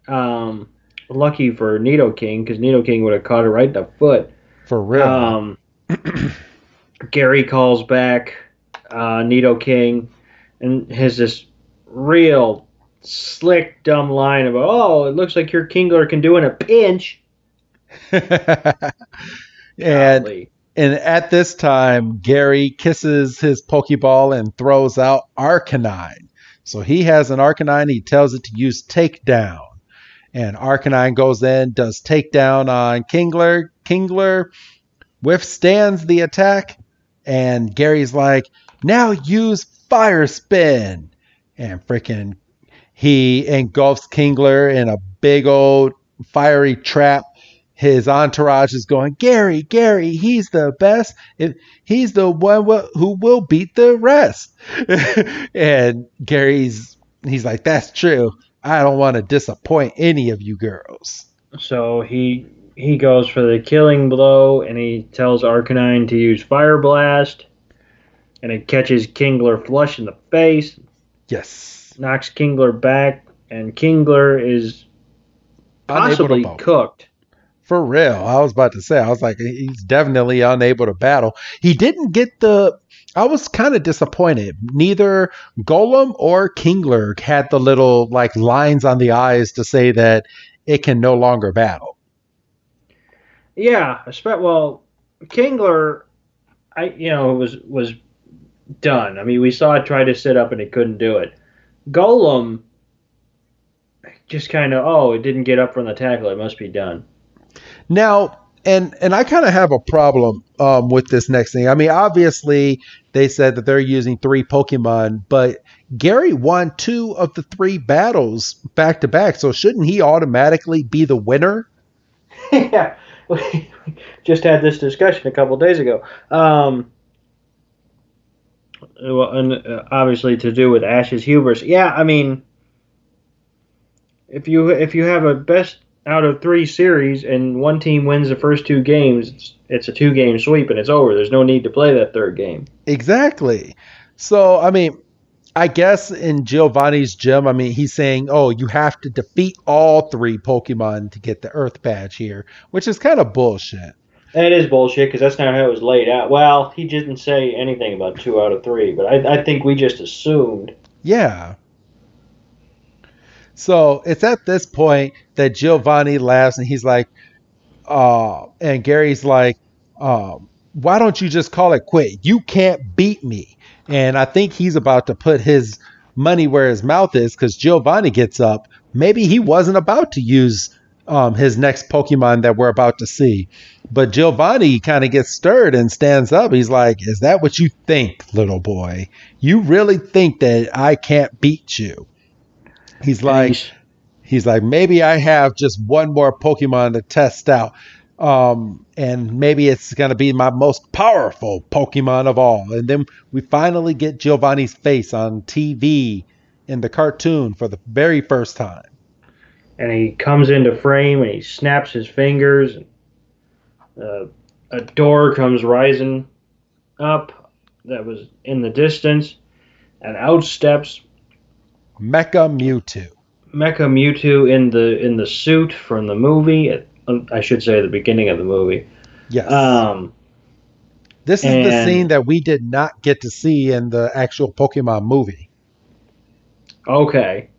Lucky for Nidoking, because Nidoking would have caught it right in the foot. For real. Gary calls back Nidoking and has this real slick, dumb line about, oh, it looks like your Kingler can do in a pinch. and at this time, Gary kisses his Pokeball and throws out Arcanine. So he has an Arcanine. He tells it to use Takedown. And Arcanine goes in, does Takedown on Kingler. Kingler withstands the attack. And Gary's like, now use Fire Spin. And freaking he engulfs Kingler in a big old fiery trap. His entourage is going, Gary, he's the best. He's the one who will beat the rest. And he's like, that's true. I don't want to disappoint any of you girls. So he goes for the killing blow, and he tells Arcanine to use Fire Blast, and it catches Kingler flush in the face. Yes. Knocks Kingler back, and Kingler is possibly cooked. For real. I was about to say, I was like, he's definitely unable to battle. He didn't get I was kind of disappointed. Neither Golem or Kingler had the little like lines on the eyes to say that it can no longer battle. Yeah. Well, Kingler, was done. I mean, we saw it try to sit up and it couldn't do it. Golem just kind of, it didn't get up from the tackle. It must be done. Now, and I kind of have a problem with this next thing. I mean, obviously, they said that they're using 3 Pokemon, but Gary won 2 of the 3 battles back to back, so shouldn't he automatically be the winner? Yeah, we just had this discussion a couple days ago. Obviously to do with Ash's hubris. Yeah, I mean, if you have a best out of 3 series and one team wins the first 2 games, it's a 2-game sweep and it's over. There's no need to play that 3rd game. Exactly. So, I mean, I guess in Giovanni's gym, I mean, he's saying, you have to defeat all 3 Pokemon to get the Earth Badge here, which is kind of bullshit. It is bullshit because that's not how it was laid out. Well, he didn't say anything about 2 out of 3, but I think we just assumed. Yeah. So it's at this point that Giovanni laughs and he's like, and Gary's like, why don't you just call it quit? You can't beat me. And I think he's about to put his money where his mouth is because Giovanni gets up. Maybe he wasn't about to use his next Pokemon that we're about to see. But Giovanni kind of gets stirred and stands up. He's like, is that what you think, little boy? You really think that I can't beat you? He's like, maybe I have just one more Pokemon to test out. And maybe it's going to be my most powerful Pokemon of all. And then we finally get Giovanni's face on TV in the cartoon for the very first time. And he comes into frame and he snaps his fingers. A door comes rising up that was in the distance. And out steps Mecha Mewtwo. Mecha Mewtwo in the suit from the movie. I should say the beginning of the movie. Yes. This is the scene that we did not get to see in the actual Pokemon movie. Okay.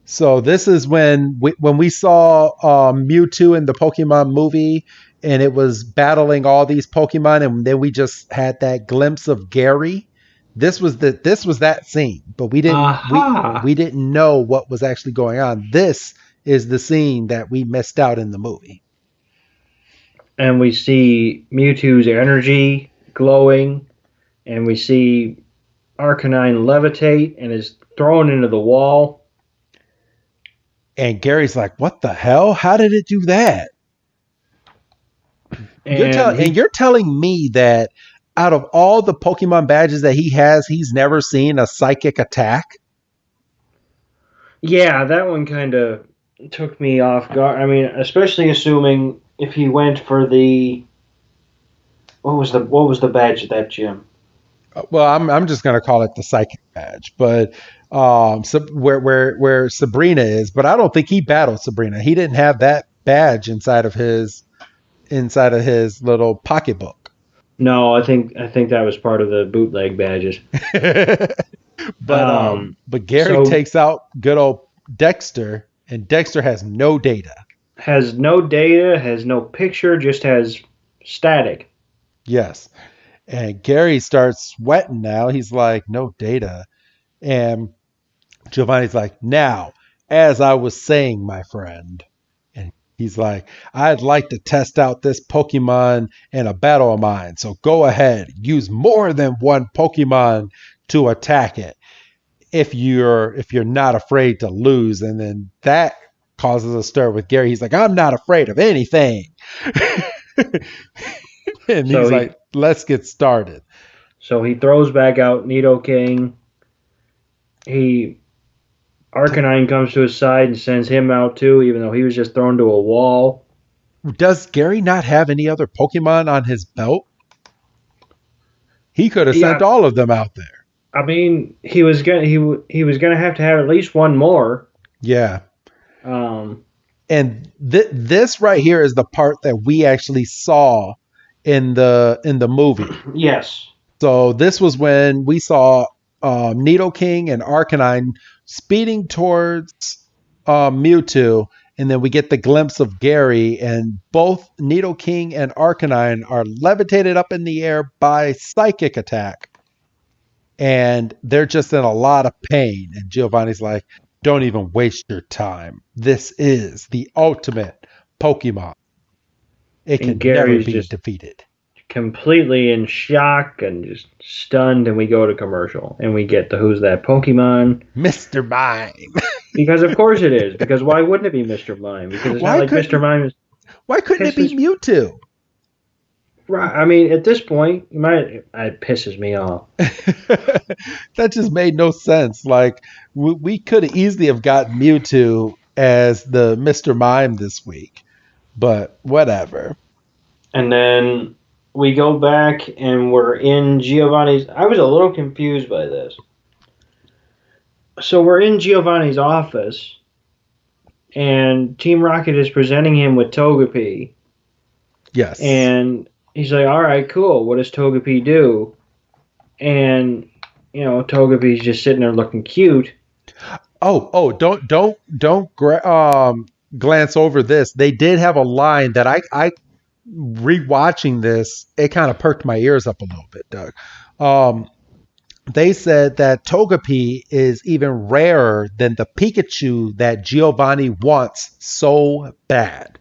So this is when we saw Mewtwo in the Pokemon movie, and it was battling all these Pokemon, and then we just had that glimpse of Gary. This was that scene, but we didn't we didn't know what was actually going on. This is the scene that we missed out in the movie. And we see Mewtwo's energy glowing, and we see Arcanine levitate and is thrown into the wall. And Gary's like, what the hell? How did it do that? And you're telling me that out of all the Pokemon badges that he has, he's never seen a psychic attack? Yeah, that one kind of took me off guard. I mean, especially assuming if he went for the... What was the badge at that gym? Well, I'm just going to call it the psychic badge, but where Sabrina is, but I don't think he battled Sabrina. He didn't have that badge inside of his little pocketbook. No, I think that was part of the bootleg badges. But Gary takes out good old Dexter, and Dexter has no data. Has no data, has no picture, just has static. Yes. And Gary starts sweating now. He's like, no data. And Giovanni's like, now, as I was saying, my friend. And he's like, I'd like to test out this Pokemon in a battle of mine. So go ahead. Use more than one Pokemon to attack it. If you're not afraid to lose. And then that causes a stir with Gary. He's like, I'm not afraid of anything. And he's like, let's get started. So he throws back out Nidoking. Arcanine comes to his side and sends him out too, even though he was just thrown to a wall. Does Gary not have any other Pokemon on his belt? He could have sent all of them out there. I mean, he was gonna have to have at least one more. Yeah. And this right here is the part that we actually saw in the movie. Yes. So this was when we saw Nidoking and Arcanine speeding towards Mewtwo, and then we get the glimpse of Gary, and both Nidoking and Arcanine are levitated up in the air by psychic attack. And they're just in a lot of pain. And Giovanni's like, don't even waste your time. This is the ultimate Pokemon. It can never be defeated. Completely in shock and just stunned, and we go to commercial. And we get the Who's That Pokemon? Mr. Mime. Because of course it is. Because why wouldn't it be Mr. Mime? Because it's not like Mr. Mime is... Why couldn't it be Mewtwo? Right. I mean, at this point, it pisses me off. That just made no sense. Like, we could easily have gotten Mewtwo as the Mr. Mime this week. But whatever. And then we go back and we're in Giovanni's... I was a little confused by this. So we're in Giovanni's office, and Team Rocket is presenting him with Togepi. Yes. And he's like, all right, cool. What does Togepi do? And, Togepi's just sitting there looking cute. Don't glance over this. They did have a line that I rewatching this, it kind of perked my ears up a little bit, Doug. they said that Togepi is even rarer than the Pikachu that Giovanni wants so bad.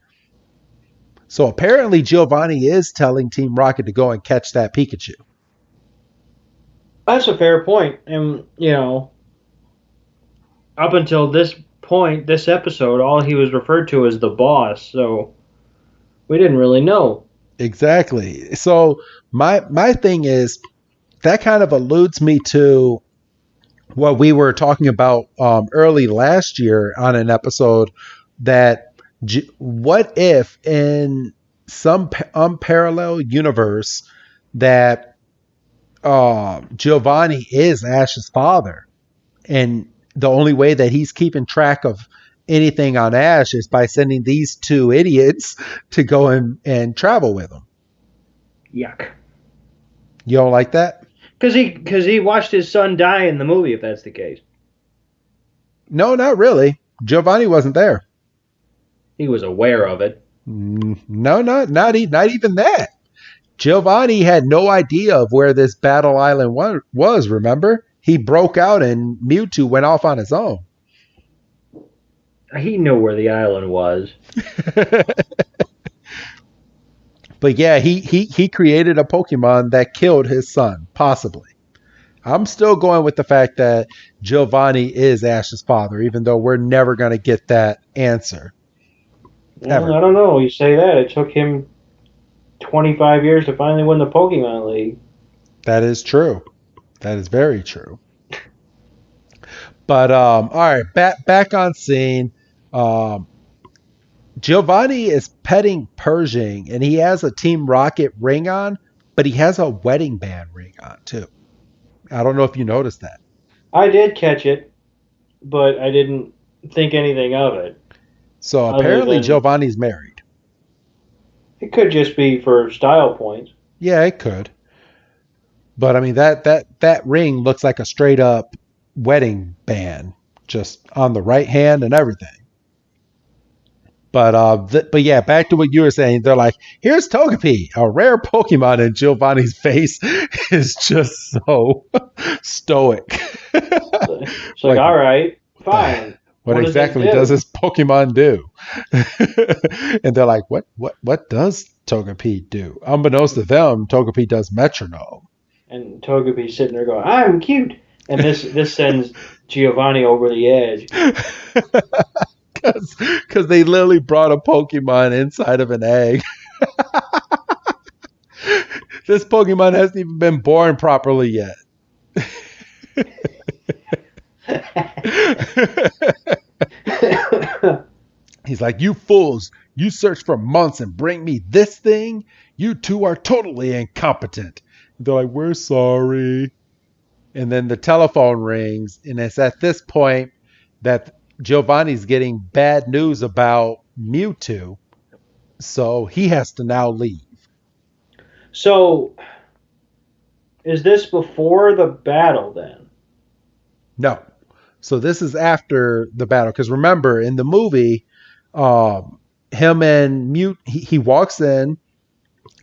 So apparently Giovanni is telling Team Rocket to go and catch that Pikachu. That's a fair point. And, up until this point, this episode, all he was referred to as the boss. So we didn't really know. Exactly. So my thing is that kind of alludes me to what we were talking about early last year on an episode that what if in some unparalleled universe that Giovanni is Ash's father, and the only way that he's keeping track of anything on Ash is by sending these two idiots to go and travel with him. Yuck. You don't like that? Because he watched his son die in the movie, if that's the case. No, not really. Giovanni wasn't there. He was aware of it. No, not even that. Giovanni had no idea of where this battle island was, remember? He broke out and Mewtwo went off on his own. He knew where the island was. But yeah, he created a Pokemon that killed his son, possibly. I'm still going with the fact that Giovanni is Ash's father, even though we're never going to get that answer. Well, I don't know. You say that. It took him 25 years to finally win the Pokemon League. That is true. That is very true. But, all right, back on scene. Giovanni is petting Pershing, and he has a Team Rocket ring on, but he has a wedding band ring on, too. I don't know if you noticed that. I did catch it, but I didn't think anything of it. So apparently Giovanni's married. It could just be for style points. Yeah, it could. But, I mean, that ring looks like a straight-up wedding band, just on the right hand and everything. But yeah, back to what you were saying. They're like, here's Togepi, a rare Pokemon, and Giovanni's face is just so stoic. It's like, all right, fine. What exactly does this Pokemon do? And they're like, what does Togepi do? Unbeknownst to them, Togepi does metronome. And Togepi's sitting there going, I'm cute. And this sends Giovanni over the edge. Because they literally brought a Pokemon inside of an egg. This Pokemon hasn't even been born properly yet. He's like, you fools, you search for months and bring me this thing? You two are totally incompetent. They're like, we're sorry. And then the telephone rings, and it's at this point that Giovanni's getting bad news about Mewtwo, so he has to now leave. So, is this before the battle then? No. So this is after the battle, because remember, in the movie, him and Mew, he walks in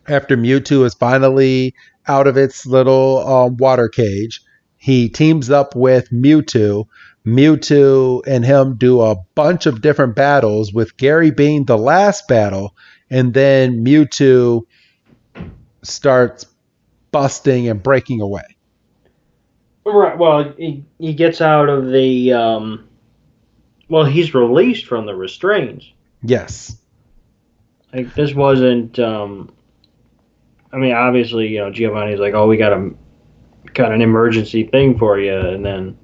after Mewtwo is finally out of its little water cage. He teams up with Mewtwo. Mewtwo and him do a bunch of different battles, with Gary being the last battle, and then Mewtwo starts busting and breaking away. Right. Well, he gets out of the. Well, he's released from the restraints. Yes. Like, this wasn't. I mean, obviously, Giovanni's like, "Oh, we got an emergency thing for you," and then.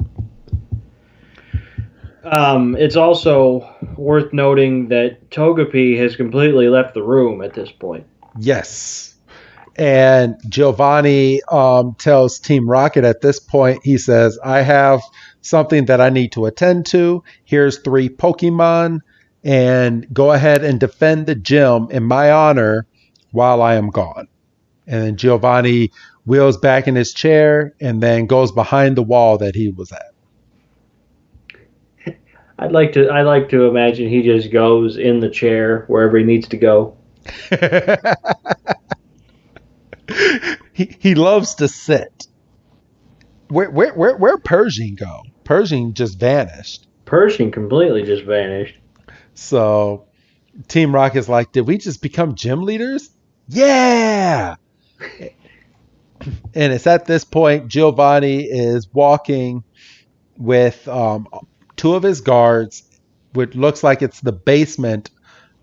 It's also worth noting that Togepi has completely left the room at this point. Yes. And Giovanni tells Team Rocket at this point, he says, I have something that I need to attend to. Here's 3 Pokemon, and go ahead and defend the gym in my honor while I am gone. And then Giovanni wheels back in his chair and then goes behind the wall that he was at. I'd like to imagine he just goes in the chair wherever he needs to go. He loves to sit. Where Pershing go? Pershing just vanished. Pershing completely just vanished. So Team Rocket's like, did we just become gym leaders? Yeah. And it's at this point Giovanni is walking with two of his guards, which looks like it's the basement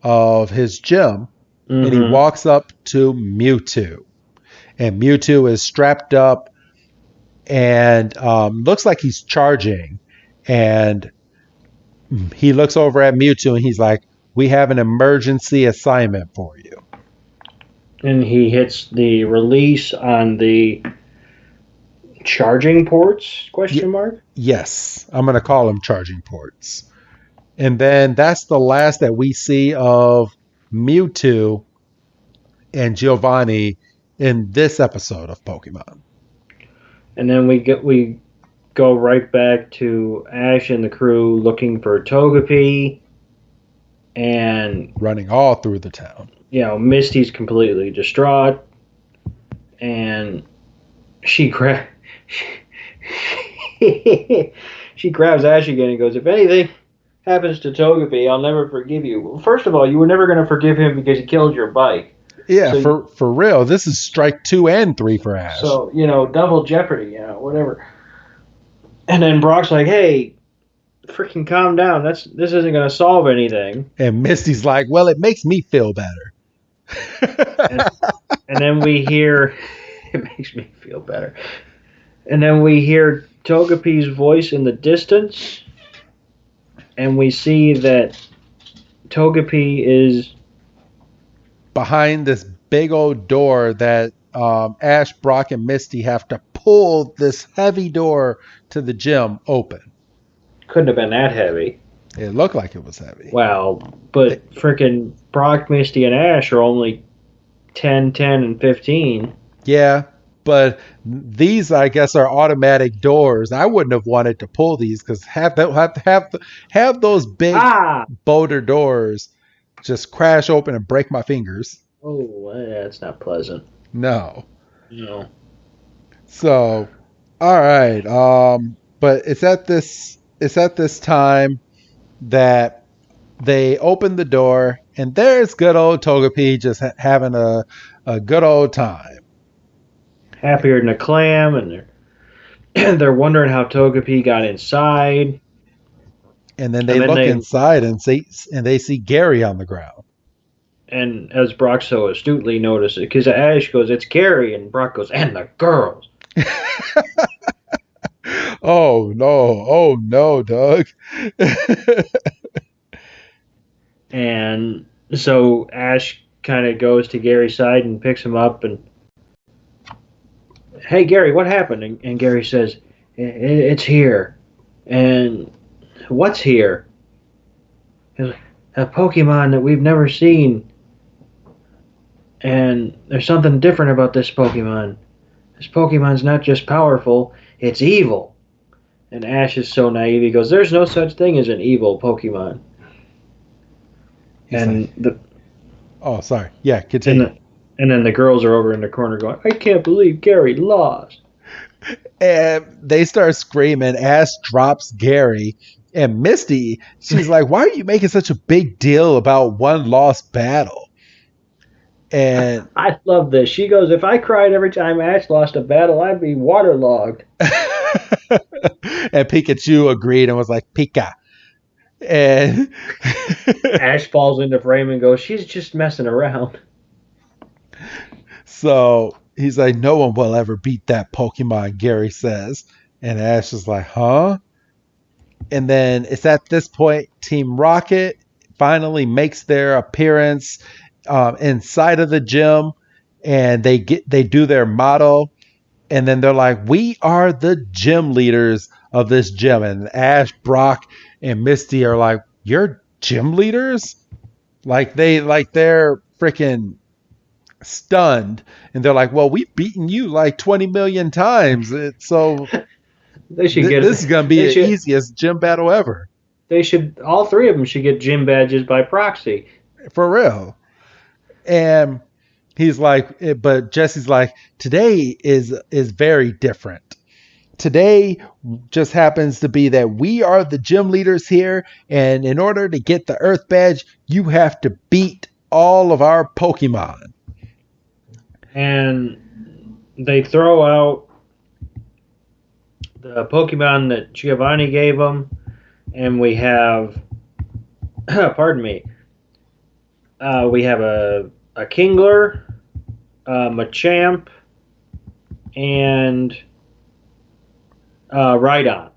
of his gym. Mm-hmm. And he walks up to Mewtwo. And Mewtwo is strapped up and looks like he's charging. And he looks over at Mewtwo and he's like, we have an emergency assignment for you. And he hits the release on the charging ports, question mark? Yes. I'm going to call them charging ports. And then that's the last that we see of Mewtwo and Giovanni in this episode of Pokemon. And then we go right back to Ash and the crew looking for Togepi and running all through the town. Misty's completely distraught, and she grabs Ash again and goes, if anything happens to Togepi, I'll never forgive you. Well, first of all, you were never going to forgive him because he killed your bike. Yeah, so for real. This is strike 2 and 3 for Ash. So, double jeopardy, whatever. And then Brock's like, hey, freaking calm down. This isn't going to solve anything. And Misty's like, well, it makes me feel better. and then we hear, it makes me feel better. And then we hear Togepi's voice in the distance. And we see that Togepi is behind this big old door that Ash, Brock, and Misty have to pull this heavy door to the gym open. Couldn't have been that heavy. It looked like it was heavy. Wow, but freaking Brock, Misty, and Ash are only 10, 10, and 15. Yeah, but these, I guess, are automatic doors. I wouldn't have wanted to pull these because have those big boulder doors just crash open and break my fingers. Oh, that's not pleasant. No. So, all right. But it's at this time that they open the door, and there's good old Togepi just having a good old time. Happier than a clam, and they're wondering how Togepi got inside. And then they look inside and they see Gary on the ground. And as Brock so astutely notices, because Ash goes, it's Gary, and Brock goes, and the girls. Oh no, Doug. And so Ash kind of goes to Gary's side and picks him up and, hey Gary, what happened? And Gary says, it's here. And what's here? A Pokemon that we've never seen. And there's something different about this Pokemon. This Pokemon's not just powerful, it's evil. And Ash is so naive, he goes, there's no such thing as an evil Pokemon. Oh, sorry. Yeah, continue. And then the girls are over in the corner going, I can't believe Gary lost. And they start screaming. Ash drops Gary. And Misty, she's like, why are you making such a big deal about one lost battle? And I love this. She goes, if I cried every time Ash lost a battle, I'd be waterlogged. And Pikachu agreed and was like, Pika. And Ash falls into frame and goes, she's just messing around. So he's like, no one will ever beat that Pokemon, Gary says. And Ash is like, huh? And then it's at this point, Team Rocket finally makes their appearance inside of the gym, and they do their motto, and then they're like, we are the gym leaders of this gym. And Ash, Brock, and Misty are like, you're gym leaders? They're freaking stunned, and they're like, well, we've beaten you like 20 million times, so this is going to be the easiest gym battle ever. All three of them should get gym badges by proxy. For real. And he's like, but Jesse's like, today is very different. today just happens to be that we are the gym leaders here, and in order to get the Earth Badge, you have to beat all of our Pokemon. And they throw out the Pokemon that Giovanni gave them, and we have, pardon me, we have a Kingler, Machamp, and Rhydon.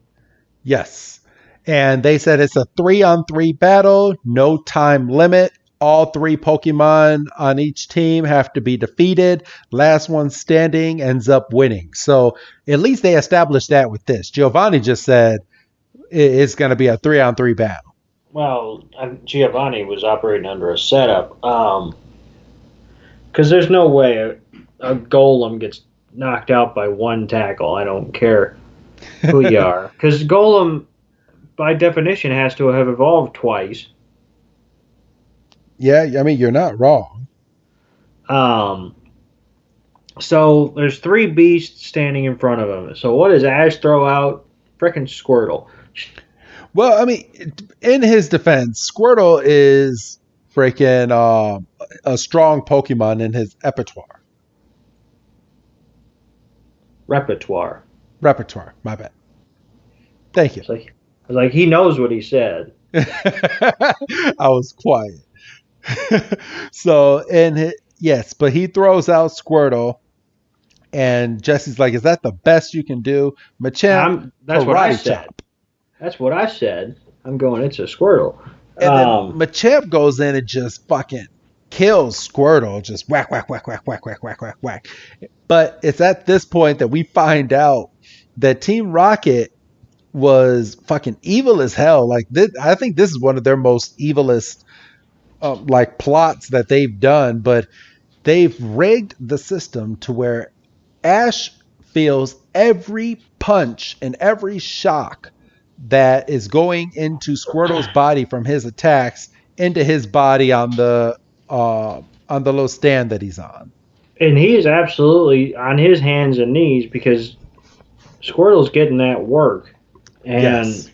Yes. And they said it's a 3-on-3 battle, no time limit. All 3 Pokemon on each team have to be defeated. Last one standing ends up winning. So at least they established that with this. Giovanni just said it's going to be a 3-on-3 battle. Well, Giovanni was operating under a setup. Because there's no way a Golem gets knocked out by one tackle. I don't care who you are. Because Golem, by definition, has to have evolved twice. Yeah, I mean, you're not wrong. So there's 3 beasts standing in front of him. So what does Ash throw out? Frickin' Squirtle. Well, I mean, in his defense, Squirtle is freaking a strong Pokemon in his Repertoire. Repertoire, my bad. Thank you. It's like he knows what he said. I was quiet. So, yes, but he throws out Squirtle, and Jesse's like, is that the best you can do? Machamp, that's what I karate said. chop. That's what I said. I'm going, it's a Squirtle. And then Machamp goes in and just fucking kills Squirtle, just whack, whack, whack, whack, whack, whack, whack, whack, whack. But it's at this point that we find out that Team Rocket was fucking evil as hell. Like this, I think this is one of their most evilest like plots that they've done, but they've rigged the system to where Ash feels every punch and every shock that is going into Squirtle's body from his attacks into his body on the little stand that he's on. And he is absolutely on his hands and knees because Squirtle's getting that work. And yes.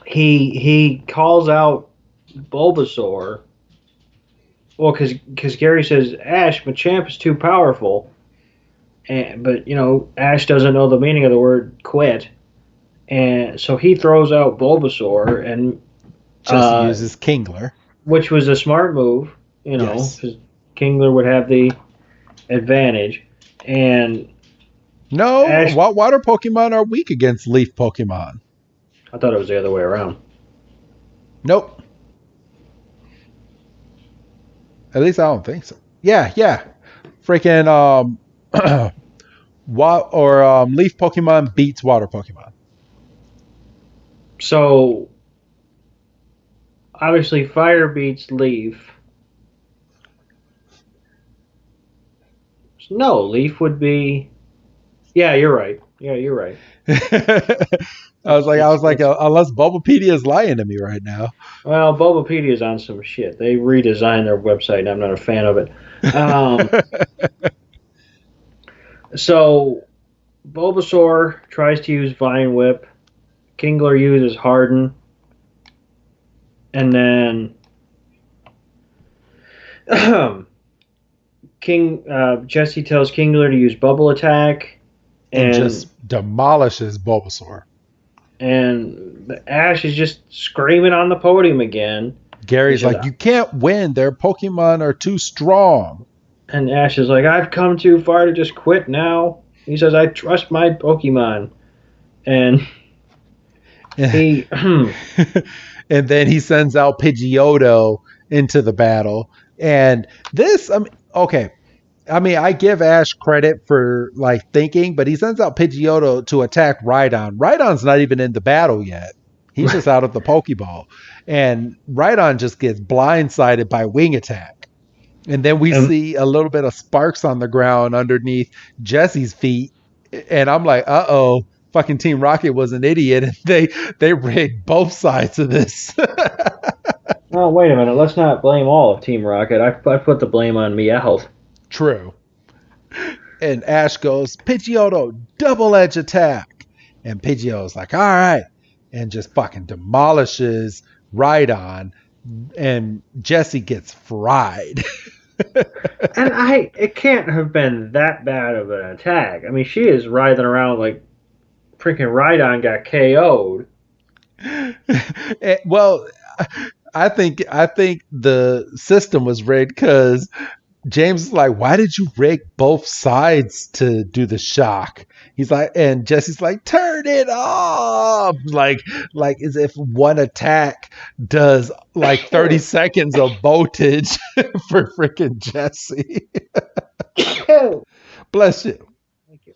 he calls out Bulbasaur. Well, because Gary says, Ash, Machamp is too powerful. But, Ash doesn't know the meaning of the word quit. And so he throws out Bulbasaur and just uses Kingler. Which was a smart move, yes. because Kingler would have the advantage. And no, water Pokemon are weak against leaf Pokemon. I thought it was the other way around. Nope. At least I don't think so. Yeah. Freaking leaf Pokemon beats water Pokemon. So obviously fire beats leaf. No, leaf would be. Yeah, you're right. I was like, unless Bulbapedia is lying to me right now. Well, Bulbapedia is on some shit. They redesigned their website, and I'm not a fan of it. So, Bulbasaur tries to use Vine Whip. Kingler uses Harden. And then Jesse tells Kingler to use Bubble Attack. And just demolishes Bulbasaur. And Ash is just screaming on the podium again. Gary's like, you can't win. Their Pokemon are too strong. And Ash is like, I've come too far to just quit now. He says, I trust my Pokemon. And he... and then he sends out Pidgeotto into the battle. And this, okay. I give Ash credit for thinking, but he sends out Pidgeotto to attack Rhydon. Rhydon's not even in the battle yet. He's just out of the Pokeball. And Rhydon just gets blindsided by Wing Attack. And then we see a little bit of sparks on the ground underneath Jesse's feet. And I'm like, uh-oh, fucking Team Rocket was an idiot. And they rigged both sides of this. Oh, wait a minute. Let's not blame all of Team Rocket. I put the blame on Meowth. True. And Ash goes, Pidgeotto, double edge attack. And Pidgeotto's like, all right. And just fucking demolishes Rhydon. And Jessie gets fried. And it can't have been that bad of an attack. I mean, she is writhing around like freaking Rhydon got KO'd. Well, I think the system was rigged because James is like, why did you rig both sides to do the shock? He's like, and Jessie's like, turn it off. Like as if one attack does like 30 seconds of voltage for freaking Jessie. Bless you. Thank you.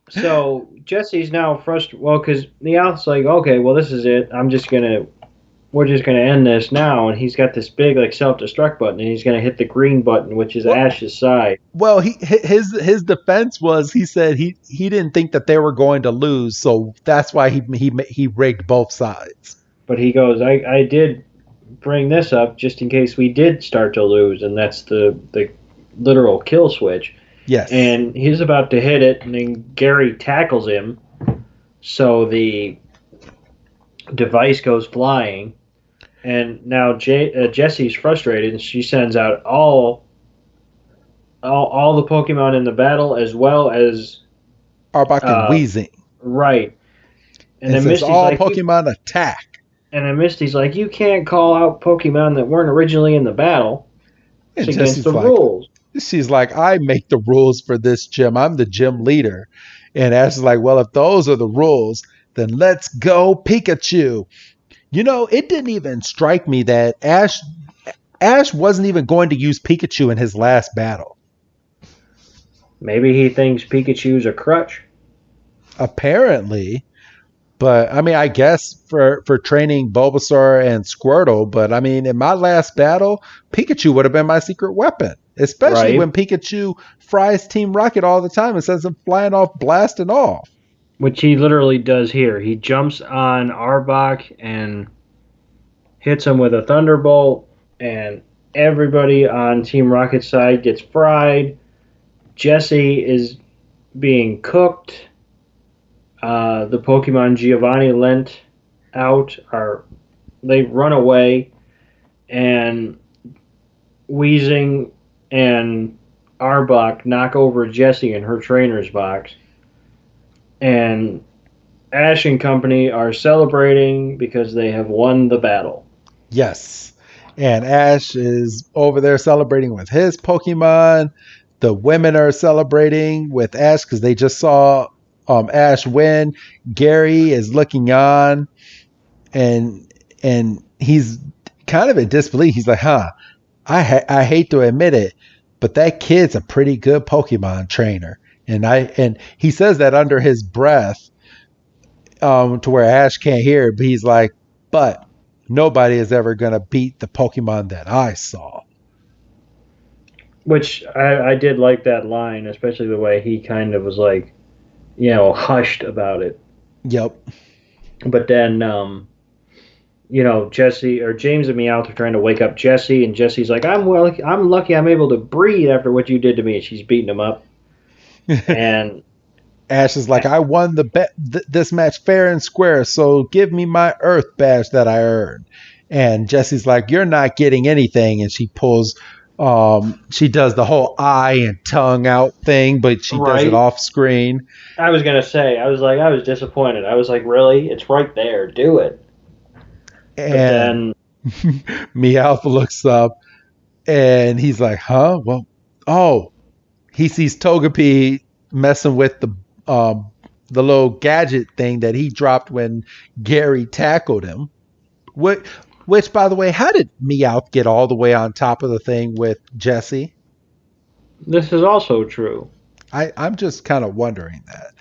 So Jessie's now frustrated. Well, because Meowth's like, okay, well, this is it. We're just gonna end this now, and he's got this big like self-destruct button, and he's gonna hit the green button, which is Ash's side. Well, his defense was he said he didn't think that they were going to lose, so that's why he rigged both sides. But he goes, I did bring this up just in case we did start to lose, and that's the literal kill switch. Yes. And he's about to hit it, and then Gary tackles him, so the device goes flying. And now Jessie's frustrated, and she sends out all the Pokemon in the battle, as well as Arbok and Weezing. Right. And then says Misty's all like, Pokemon attack. And then Misty's like, you can't call out Pokemon that weren't originally in the battle. It's And against Jessie's the rules. She's like, I make the rules for this gym. I'm the gym leader. And Ash is like, well, if those are the rules, then let's go Pikachu. You know, it didn't even strike me that Ash wasn't even going to use Pikachu in his last battle. Maybe he thinks Pikachu's a crutch. Apparently. But, I mean, I guess for training Bulbasaur and Squirtle. But, I mean, in my last battle, Pikachu would have been my secret weapon. Especially when Pikachu fries Team Rocket all the time and sends him flying off, blasting off. Which he literally does here. He jumps on Arbok and hits him with a Thunderbolt, and everybody on Team Rocket's side gets fried. Jessie is being cooked. The Pokemon Giovanni lent out they run away, and Weezing and Arbok knock over Jessie in her trainer's box. And Ash and company are celebrating because they have won the battle. Yes. And Ash is over there celebrating with his Pokemon. The women are celebrating with Ash because they just saw Ash win. Gary is looking on, and he's kind of in disbelief. He's like, I hate to admit it, but that kid's a pretty good Pokemon trainer. And he says that under his breath, to where Ash can't hear it, but he's like, but nobody is ever going to beat the Pokemon that I saw. Which I did like that line, especially the way he kind of was like, hushed about it. Yep. But then, Jessie or James and Meowth are trying to wake up Jessie, and Jessie's like, I'm lucky I'm able to breathe after what you did to me. And she's beating him up. And Ash is like, I won this match fair and square, so give me my Earth badge that I earned. And Jessie's like, you're not getting anything. And she pulls, she does the whole eye and tongue out thing, but she does it off screen. I was going to say, I was disappointed. I was like, really? It's right there. Do it. And Meowth looks up and he's like, huh? Well, he sees Togepi messing with the little gadget thing that he dropped when Gary tackled him. Which, by the way, how did Meowth get all the way on top of the thing with Jessie? This is also true. I'm just kind of wondering that.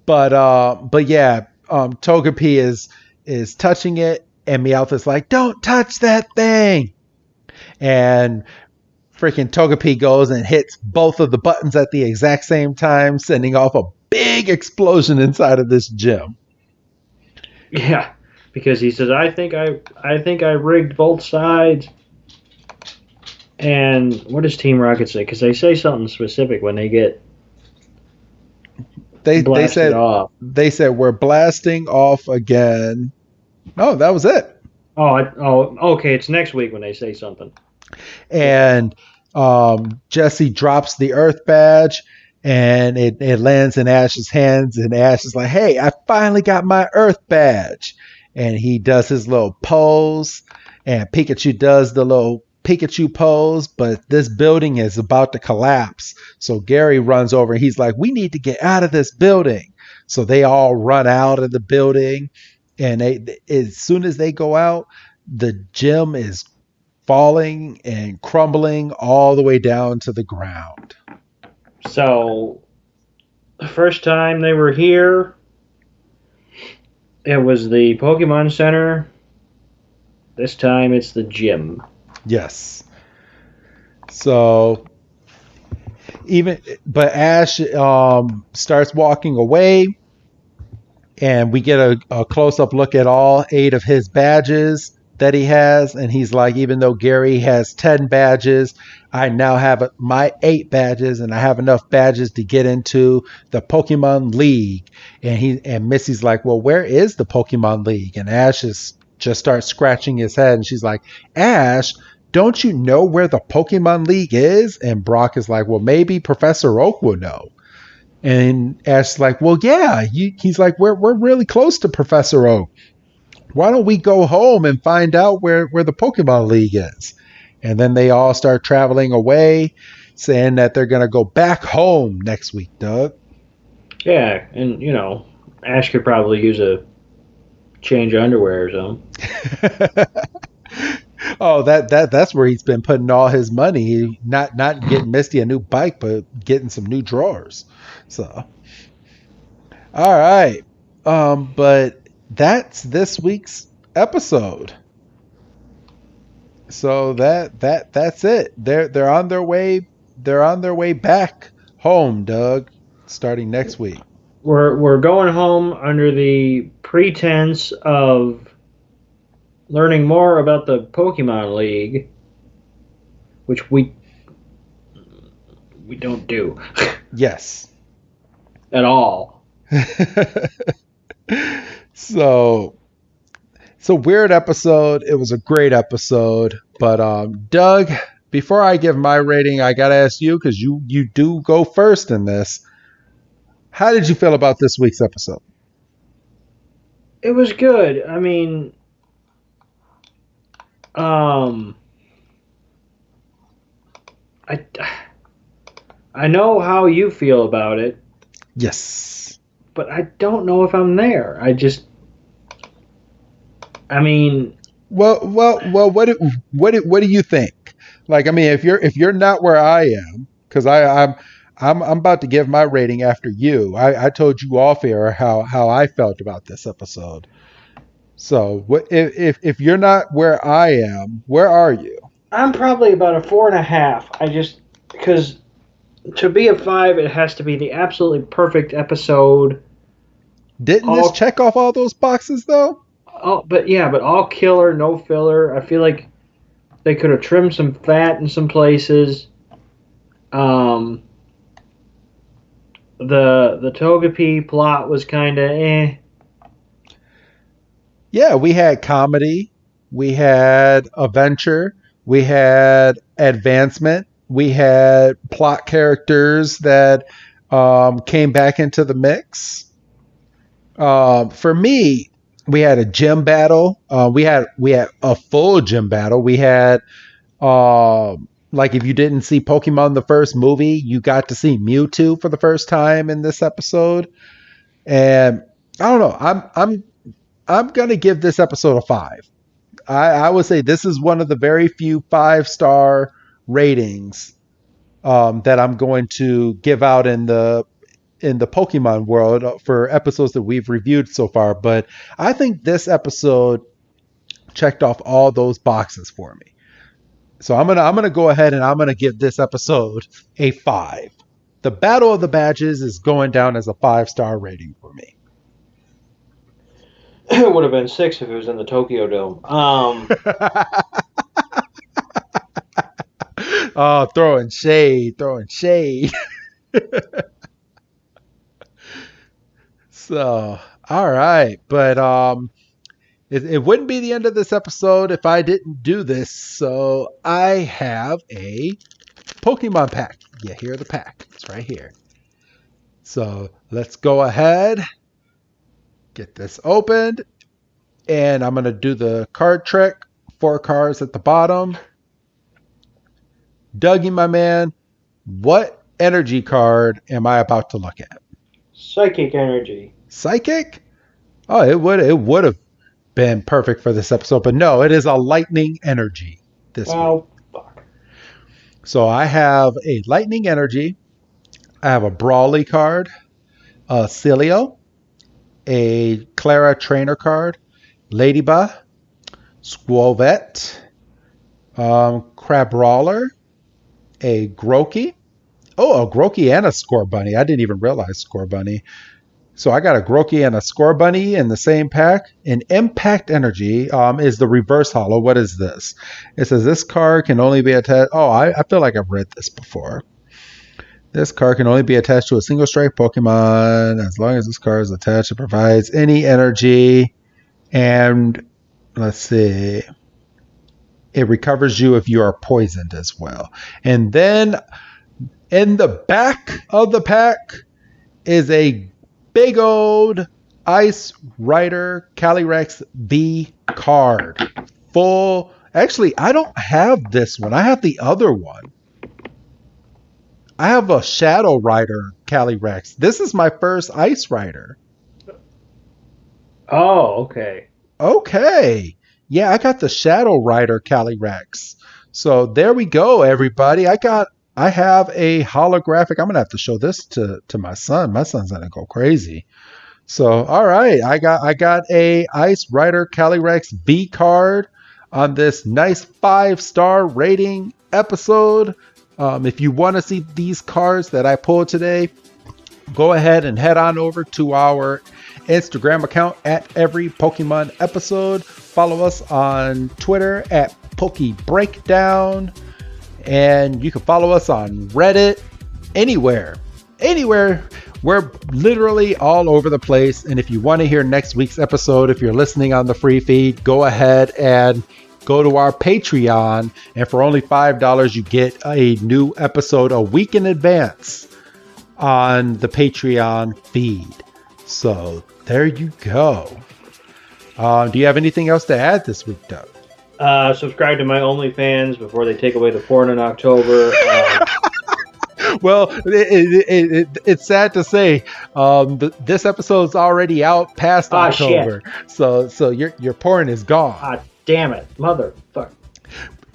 But yeah, Togepi is touching it, and Meowth is like, "Don't touch that thing!" And freaking Togepi goes and hits both of the buttons at the exact same time, sending off a big explosion inside of this gym. Yeah, because he says, I think I rigged both sides. And what does Team Rocket say? Because they say something specific when they get They blasted off. they said we're blasting off again. Oh, that was it. Okay. It's next week when they say something. And Jesse drops the Earth badge, and it lands in Ash's hands, and Ash is like, "Hey, I finally got my Earth badge." And he does his little pose, and Pikachu does the little Pikachu pose, but this building is about to collapse. So Gary runs over, and he's like, "We need to get out of this building." So they all run out of the building, and as soon as they go out, the gym is falling and crumbling all the way down to the ground. So the first time they were here, it was the Pokemon Center. This time it's the gym. Yes. So but Ash starts walking away, and we get a close-up look at all 8 of his badges that he has, and he's like, even though Gary has 10 badges, I now have my 8 badges, and I have enough badges to get into the Pokemon League. And Missy's like, well, where is the Pokemon League? And Ash just starts scratching his head, and she's like, Ash, don't you know where the Pokemon League is? And Brock is like, well, maybe Professor Oak will know. And Ash's like, well, yeah. He's like, we're really close to Professor Oak. Why don't we go home and find out where the Pokemon League is? And then they all start traveling away, saying that they're going to go back home next week, Doug. Yeah, and, Ash could probably use a change of underwear or something. Oh, that's where he's been putting all his money. Not getting Misty a new bike, but getting some new drawers. So, all right. But that's this week's episode. So that's it. They're on their way. They're on their way back home, Doug, starting next week. We're going home under the pretense of learning more about the Pokemon League, which we don't do. Yes. At all. So it's a weird episode. It was a great episode. But Doug, before I give my rating, I got to ask you, because you do go first in this. How did you feel about this week's episode? It was good. I mean, I know how you feel about it. Yes. But I don't know if I'm there. Well, what do you think? Like, I mean, if you're not where I am, because I'm about to give my rating after you. I told you off air how I felt about this episode. So, if you're not where I am, where are you? I'm probably about a 4.5. Because to be a 5, it has to be the absolutely perfect episode. Didn't this check off all those boxes though? Oh, but all killer, no filler. I feel like they could have trimmed some fat in some places. The Togepi plot was kind of eh. Yeah, we had comedy, we had adventure, we had advancement, we had plot characters that came back into the mix. For me, we had a gym battle. We had a full gym battle. We had like, if you didn't see Pokemon the first movie, you got to see Mewtwo for the first time in this episode. And I don't know. I'm gonna give this episode a 5. I would say this is one of the very few 5-star ratings that I'm going to give out in the Pokemon world for episodes that we've reviewed so far. But I think this episode checked off all those boxes for me. So I'm gonna go ahead and I'm gonna give this episode a 5. The Battle of the Badges is going down as a 5-star rating for me. It would have been 6 if it was in the Tokyo Dome. Oh, throwing shade. So, all right. But it wouldn't be the end of this episode if I didn't do this. So I have a Pokemon pack. You hear the pack. It's right here. So let's go ahead. Get this opened. And I'm going to do the card trick. 4 cards at the bottom. Dougie, my man, what energy card am I about to look at? Psychic energy. Psychic? Oh, it would have been perfect for this episode, but no, it is a lightning energy this week. Fuck. So I have a lightning energy. I have a Brawly card, a Cilio, a Clara trainer card, Ladybug, Squovette, Crabrawler, a Grookey. Oh, a Grookey and a Scorbunny. I didn't even realize Scorbunny. So I got a Grookey and a Scorbunny in the same pack. And Impact Energy is the reverse holo. What is this? It says this card can only be attached. Oh, I feel like I've read this before. This card can only be attached to a single strike Pokemon. As long as this card is attached, it provides any energy. And let's see. It recovers you if you are poisoned as well. And then in the back of the pack is a big old Ice Rider Calyrex V card. Full. Actually, I don't have this one. I have the other one. I have a Shadow Rider Calyrex. This is my first Ice Rider. Oh, okay. Okay. Yeah, I got the Shadow Rider Calyrex. So there we go, everybody. I have a holographic. I'm gonna have to show this to my son. My son's gonna go crazy. So all right, I got a Ice Rider Calyrex V card on this nice 5-star rating episode. If you want to see these cards that I pulled today, go ahead and head on over to our Instagram account at Every Pokemon Episode. Follow us on Twitter at PokeBreakdown. And you can follow us on Reddit. Anywhere. We're literally all over the place. And if you want to hear next week's episode, if you're listening on the free feed, go ahead and go to our Patreon. And for only $5, you get a new episode a week in advance on the Patreon feed. So there you go. Do you have anything else to add this week, Doug? Subscribe to my OnlyFans before they take away the porn in October. Well, it's sad to say this episode's already out past October. Shit. So your porn is gone. Ah, damn it, motherfucker.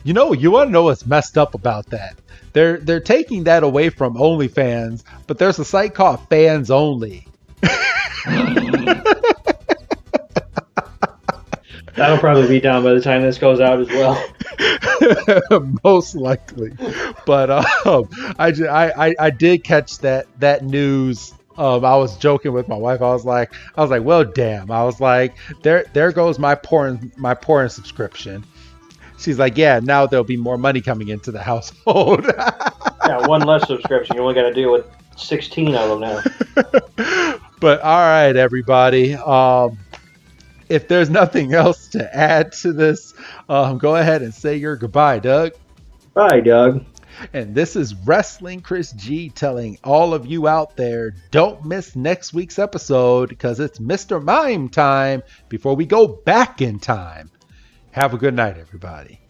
You want to know what's messed up about that? They're taking that away from OnlyFans, but there's a site called Fans Only. That'll probably be down by the time this goes out as well. Most likely. But I did catch that news. I was joking with my wife. I was like, well, damn. I was like, there goes my porn subscription. She's like, yeah, now there'll be more money coming into the household. Yeah, one less subscription. You only got to deal with 16 of them now. But all right, everybody. If there's nothing else to add to this, go ahead and say your goodbye, Doug. Bye, Doug. And this is Wrestling Chris G telling all of you out there, don't miss next week's episode because it's Mr. Mime time before we go back in time. Have a good night, everybody.